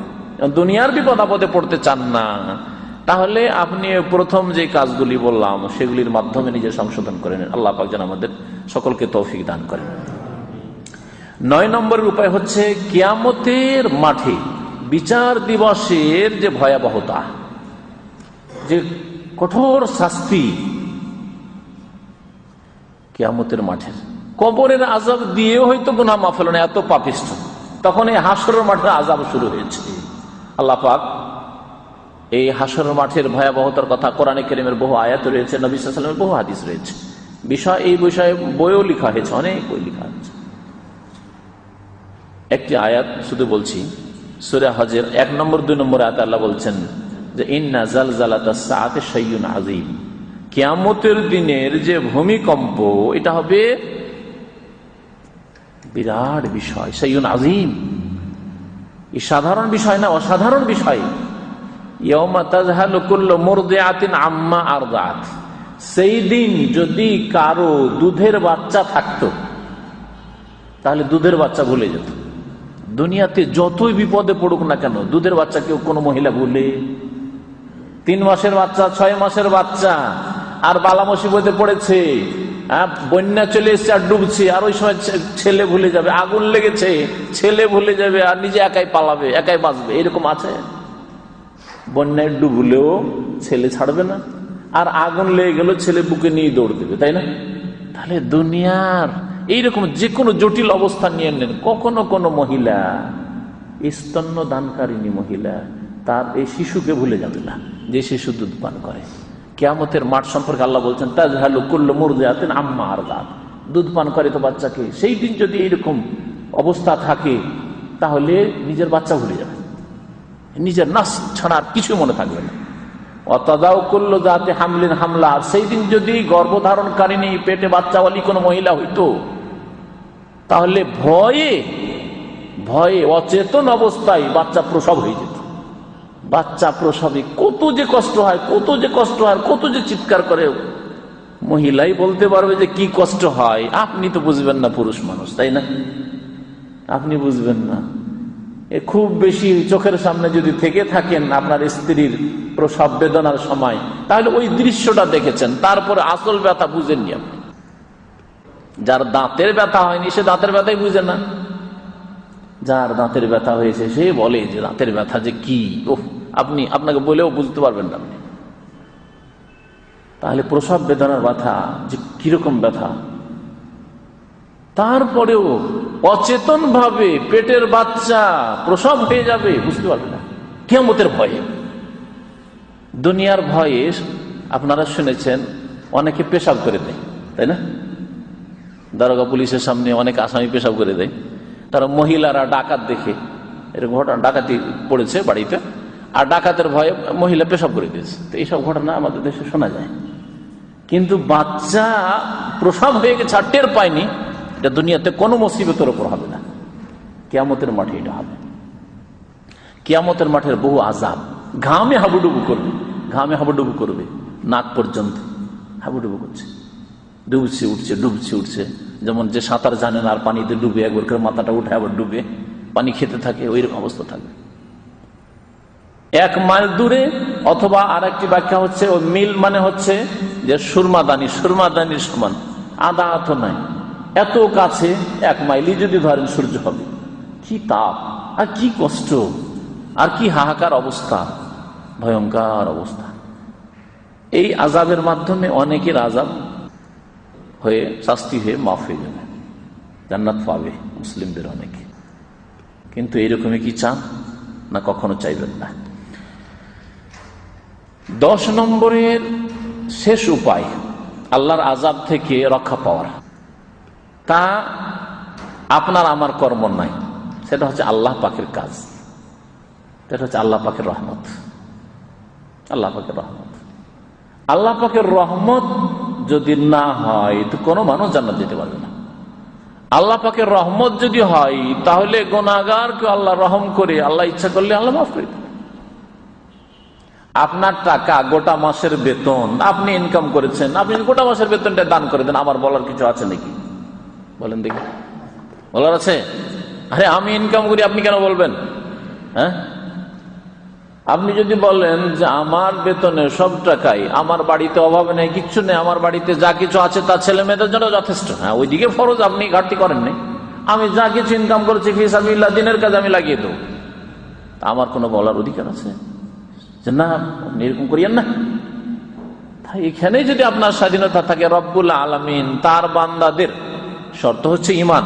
দুনিয়ার বিপদ আপদে পড়তে চান না, তাহলে আপনি প্রথম যে কাজগুলি বললাম সেগুলির মাধ্যমে নিজে সংশোধন করে নেন। আল্লাহ পাক যেন আমাদের সকলকে তৌফিক দান করেন। 9 নম্বরের উপায় হচ্ছে কিয়ামতের মাঠে বিচার দিবসের যে ভয়াবহতা, যে কঠোর শাস্তি কিয়ামতের মাঠের, কবরের আযাব দিয়েও হয়তো গুনাহ মাফ হলো না, এত পাপিষ্ঠ, তখন এই হাসরের মাঠের আযাব শুরু হয়েছে। আল্লাহ পাক এই হাসরের মাঠের ভয়াবহতার কথা কোরআনে কারীমের বহু আয়াত রয়েছে, নবী সাল্লাল্লাহু আলাইহি ওয়াসাল্লামের বহু হাদিস রয়েছে, এই বিষয়ে বইও লেখা হয়েছে, অনেক বই লেখা হয়েছে। একটি আয়াত শুধু বলছি, সূরা হজের 1 নম্বর 2 নম্বর আয়াতে আল্লাহ বলছেন যে ইন্না জালজালাতাস সাআতি শাইউন আযীম, কিয়ামতের দিনের যে ভূমিকম্প এটা হবে বিরাট বিষয়, শাইউন আযীম, এই সাধারণ বিষয় না, অসাধারণ বিষয়। ইয়াউমা তাযহালু কুল্লু মুরদিআতিন আম্মা আরদাআত, সেই দিন যদি কারো দুধের বাচ্চা থাকতো তাহলে দুধের বাচ্চা ভুলে যেত। দুনিয়াতে যতই বিপদে পড়ুক না কেন, দুধের বাচ্চা কেউ কোনো মহিলা ভুলে? 3 মাসের বাচ্চা, 6 মাসের বাচ্চা, আর বালা মুসিবতে পড়েছে, বন্যা চলে এসছে আর ডুবছে, আর ওই সময় ছেলে ভুলে যাবে, আগুন লেগেছে ছেলে ভুলে যাবে, আর নিজে একাই পালাবে, একাই বাঁচবে, এরকম আছে? বন্যায় ডুবলেও ছেলে ছাড়বে না, আর আগুন লেগে গেল ছেলে বুকে নিয়ে দৌড় দেবে, তাই না? তাহলে দুনিয়ার এইরকম যে কোনো জটিল অবস্থা নিয়ে নেন, কখনো কোনো মহিলা, স্তন্য দানকারিণী মহিলা, তার এই শিশুকে ভুলে যাবে না যে শিশু দুধ পান করে। কিয়ামতের মাঠ সম্পর্কে আল্লাহ বলছেন তাযহালু কুল্লু মুরদিআতিন আম্মা আরদাআত, দুধ পান করে তো বাচ্চাকে, সেই দিন যদি এইরকম অবস্থা থাকে তাহলে নিজের বাচ্চা ভুলে যাবে, নিজের নাস ছাড়া আর কিছু মনে থাকবে না। ওয়াতাদাউ কুল্লু যাতি হামলিন হামলা, সেই দিন যদি গর্ভধারণকারিণী, পেটে বাচ্চাওয়ালি কোনো মহিলা হইতো, তাহলে ভয়ে অচেতন অবস্থায় বাচ্চা প্রসব হয়ে যেত। বাচ্চা প্রসবে কত যে কষ্ট হয়, কত যে কষ্ট হয়, কত যে চিৎকার করে, মহিলাই বলতে পারবে যে কি কষ্ট হয়। আপনি তো বুঝবেন না, পুরুষ মানুষ, তাই না? আপনি বুঝবেন না। খুব বেশি চোখের সামনে যদি থেকে থাকেন আপনার স্ত্রীর প্রসব বেদনার সময়, তাহলে ওই দৃশ্যটা দেখেছেন, তারপরে আসল ব্যথা বুঝেননি আপনি। যার দাঁতের ব্যথা হয়নি সে দাঁতের ব্যথাই বুঝে না, যার দাঁতের ব্যথা হয়েছে সে বলে যে দাঁতের ব্যথা যে কি, আপনাকে বলেও বুঝতে পারবেন না আপনি। তাহলে প্রসব বেদনার ব্যথা যে কিরকম ব্যথা, তারপরেও অচেতন ভাবে পেটের বাচ্চা প্রসব হয়ে যাবে, বুঝতে পারবে না। কিয়ামতের ভয়ে, দুনিয়ার ভয়ে আপনারা শুনেছেন অনেকে পেশাব করে দেয়, তাই না? দারোগা পুলিশের সামনে অনেক আসামি পেশাব করে দেয়, তারা মহিলারা ডাকাত দেখে, এরকম ঘটনা, ডাকাতি পড়েছে বাড়িতে, আর ডাকাতের ভয়ে মহিলা পেশাব করে দিয়েছে। তো এইসব ঘটনা আমাদের দেশে শোনা যায়, কিন্তু বাচ্চা প্রসব হয়ে গেছে আর টের পায়নি, এটা দুনিয়াতে কোনো মুসিবতের উপর হবে না, কিয়ামতের মাঠে এটা হবে। কিয়ামতের মাঠের বহু আযাব, ঘামে হাবুডুবু করবে, নাক পর্যন্ত হাবুডুবু করছে, ডুবছে উঠছে, যেমন যে সাঁতার জানে না আর পানিতে ডুবে একবার করে মাথাটা উঠে আবার ডুবে পানি খেতে থাকে, ওই রকম অবস্থা থাকবে। 1 মাইল দূরে, অথবা আর একটি ব্যাখ্যা হচ্ছে ওই মিল মানে হচ্ছে যে সুরমাদানির সমান, আধা হাত নাই, এত কাছে 1 মাইলই যদি ধরেন সূর্য হবে। কি তাপ আর কি কষ্ট আর কি হাহাকার অবস্থা, ভয়ঙ্কর অবস্থা। এই আযাবের মাধ্যমে অনেকের আযাব হয়ে শাস্তি হয়ে মাফ হয়ে যাবে, জান্নাত পাবে মুসলিমদের অনেকে। কিন্তু এইরকমই কি চান না? কখনো চাইবেন না। 10 নম্বরের শেষ উপায় আল্লাহর আযাব থেকে রক্ষা পাওয়ার, তা আপনার আমার কর্ম নাই, সেটা হচ্ছে আল্লাহ পাকের কাজ, সেটা হচ্ছে আল্লাহ পাকের রহমত। আল্লাহ পাকের রহমত, আল্লাহ পাকের রহমত যদি না হয় তো কোনো মানুষ জান্নাত যেতে পারবে না। আল্লাহ পাকের রহমত যদি হয় তাহলে গুনাহগারকে আল্লাহ রহম করে, আল্লাহ ইচ্ছা করলে আল্লাহ মাফ করে দেবে। আপনার টাকা গোটা মাসের বেতন আপনি ইনকাম করেছেন, আপনি গোটা মাসের বেতনটা দান করে দেন, আমার বলার কিছু আছে নাকি? বলেন দেখি, বলার আছে? আরে আমি ইনকাম করি, আপনি কেন বলবেন? হ্যাঁ, আপনি যদি বলেন যে আমার বেতনের সব টাকাই, আমার বাড়িতে অভাবে নেই, কিচ্ছু নেই, আমার বাড়িতে যা কিছু আছে তা ছেলে মেয়েদের জন্য যথেষ্ট, হ্যাঁ ওইদিকে ফরজ আপনি ঘাটতি করেন নাই, আমি যা কিছু ইনকাম করেছি ফি সাবিলিল্লাহ দিনের কাজে আমি লাগিয়ে দেবো, আমার কোনো বলার অধিকার আছে যে না আপনি এরকম করিয়েন না? তাই এখানে যদি আপনার স্বাধীনতা থাকে, রব্বুল আলামিন তার বান্দাদের, শর্ত হচ্ছে ঈমান,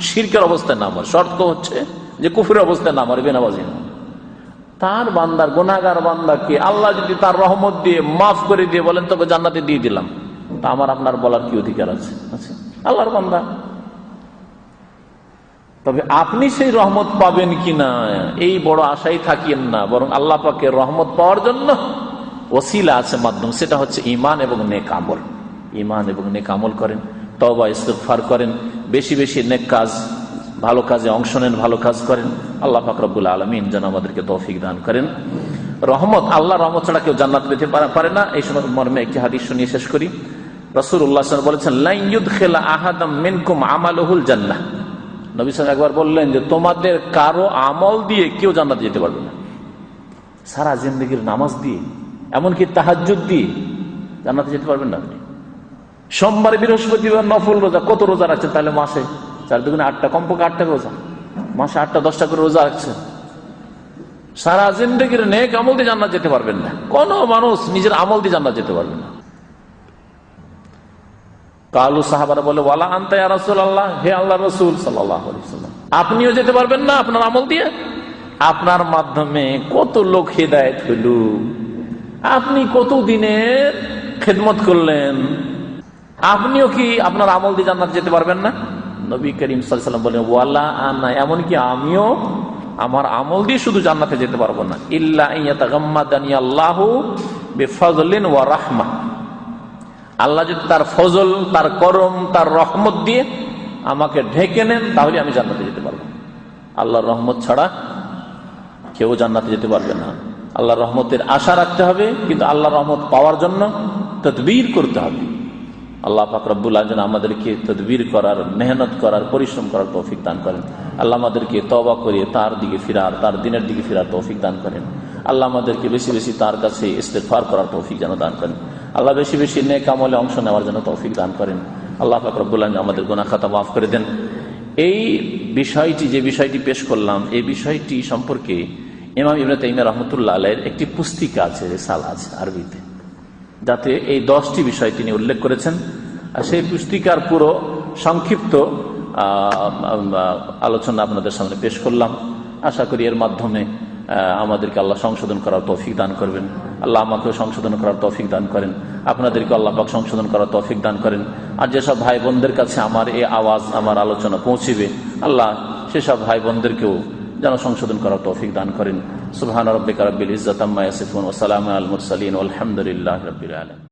শিরকের অবস্থায় না মর, শর্ত হচ্ছে যে কুফরের অবস্থায় না মর, বেনামাজি না, তার বান্দার গুনাহগার বান্দাকে আল্লাহ যদি তার রহমত দিয়ে মাফ করে দিয়ে বলেন তবে জান্নাতে দিয়ে দিলাম, তা আমার আপনার বলার কি অধিকার আছে? আল্লাহর বান্দা। তবে আপনি সেই রহমত পাবেন কিনা এই বড় আশাই থাকিয়েন না, বরং আল্লাহ পাকের রহমত পাওয়ার জন্য ওসিলা আছে, মাধ্যম, সেটা হচ্ছে ঈমান এবং নেক আমল। ঈমান এবং নেক আমল করেন, তওবা ইস্তিগফার করেন, বেশি বেশি নেক কাজ, ভালো কাজে অংশ নেন, ভালো কাজ করেন। আল্লাহ পাক রব্বুল আলামিন যেন আমাদেরকে তৌফিক দান করেন। রহমত, আল্লাহ রহমত ছাড়া কেউ জান্নাত পেতে পারে না। এই সময় মর্মে একটি হাদিস শুনিয়ে শেষ করি। রাসূলুল্লাহ সাল্লাল্লাহু আলাইহি ওয়াসাল্লাম বলেছেন, লা ইউদখিলা আহাদাম মিনকুম আমালুহুল জান্নাহ। নবী সাল্লাল্লাহু একবার বললেন যে তোমাদের কারো আমল দিয়ে কেউ জান্নাতে যেতে পারবে না। সারা জিন্দেগির নামাজ দিয়ে, এমনকি তাহাজ্জুদ দিয়ে জান্নাতে যেতে পারবেন না আপনি। সোমবার বৃহস্পতিবার নফল রোজা, কত রোজা রাখছেন তাহলে মাসে? 4 দুগুণে 8টা, কমপক্ষে 8টা রোজা, মাসে 8টা 10টা করে রোজা রাখছেন। সারা জিন্দেগির নেক আমল দিয়ে জান্নাত যেতে পারবেন না। কোন মানুষ নিজের আমল দিয়ে জান্নাত যেতে পারবে না। কালু সাহাবারা বলে, ওয়ালা আনতা ইয়া রাসূলুল্লাহ, হে আল্লাহর রাসূল সাল্লাল্লাহু আলাইহি ওয়াসাল্লাম, আপনিও যেতে পারবেন না আপনার আমল দিয়ে? আপনার মাধ্যমে কত লোক হিদায়াত হইল, আপনি কত দিনের খেদমত করলেন, আপনিও কি আপনার আমল দিয়ে জান্নাত যেতে পারবেন না? নবী করিম সাল্লাল্লাহু আলাইহি ওয়াসাল্লাম বলেন, ওয়ালা আনা, এমনকি আমিও আমার আমল দিয়ে শুধু জান্নাতে যেতে পারবো না, ইল্লা ইয়াতাগাম্মাদানি আল্লাহু বিফাযলিন ওয়া রাহমাহ, আল্লাহ যদি তার ফজল, তার করম, তার রহমত দিয়ে আমাকে ঢেকে নেন তাহলে আমি জান্নাতে যেতে পারবো। আল্লাহর রহমত ছাড়া কেউ জান্নাতে যেতে পারবে না। আল্লাহর রহমতের আশা রাখতে হবে, কিন্তু আল্লাহর রহমত পাওয়ার জন্য তদবির করতে হবে। আল্লাহ পাক রব্বুল আলামিন আমাদেরকে তদবির করার, মেহনত করার, পরিশ্রম করার তৌফিক দান করেন। আল্লাহ আমাদেরকে তওবা করে তার দিকে ফিরার, তার দিনের দিকে ফিরার তৌফিক দান করেন। আল্লাহ আমাদেরকে বেশি বেশি তার কাছে ইস্তেগফার করার তৌফিক যেন দান করেন। আল্লাহ বেশি বেশি নেক আমলে অংশ নেওয়ার জন্য তৌফিক দান করেন। আল্লাহ পাক রব্বুল আলামিন আমাদের গুনাহ খাতা মাফ করে দেন। এই বিষয়টি, যে বিষয়টি পেশ করলাম, এই বিষয়টি সম্পর্কে ইমাম ইবনে তাইমিয়া রাহমাতুল্লাহ আলাইহির একটি পুস্তিকা আছে, রিসালা আছে আরবিতে, যাতে এই 10টি বিষয় তিনি উল্লেখ করেছেন। আর সেই পুস্তিকার পুরো সংক্ষিপ্ত আলোচনা আপনাদের সামনে পেশ করলাম। আশা করি এর মাধ্যমে আমাদেরকে আল্লাহ সংশোধন করার তৌফিক দান করবেন। আল্লাহ আমাকেও সংশোধন করার তৌফিক দান করেন, আপনাদেরকে আল্লাহ পাক সংশোধন করার তৌফিক দান করেন। আর যেসব ভাই বোনদের কাছে আমার এই আওয়াজ, আমার আলোচনা পৌঁছিবে, আল্লাহ সেসব ভাই বোনদেরকেও যেন সংশোধন করার তৌফিক দান করেন। সুবহান রাব্বিকা রাব্বিল ইজ্জাতি আম্মা ইয়াসিফুন ওয়া সালামুন আলাল মুরসালিন ওয়াল হামদুলিল্লাহি রাব্বিল আলামিন।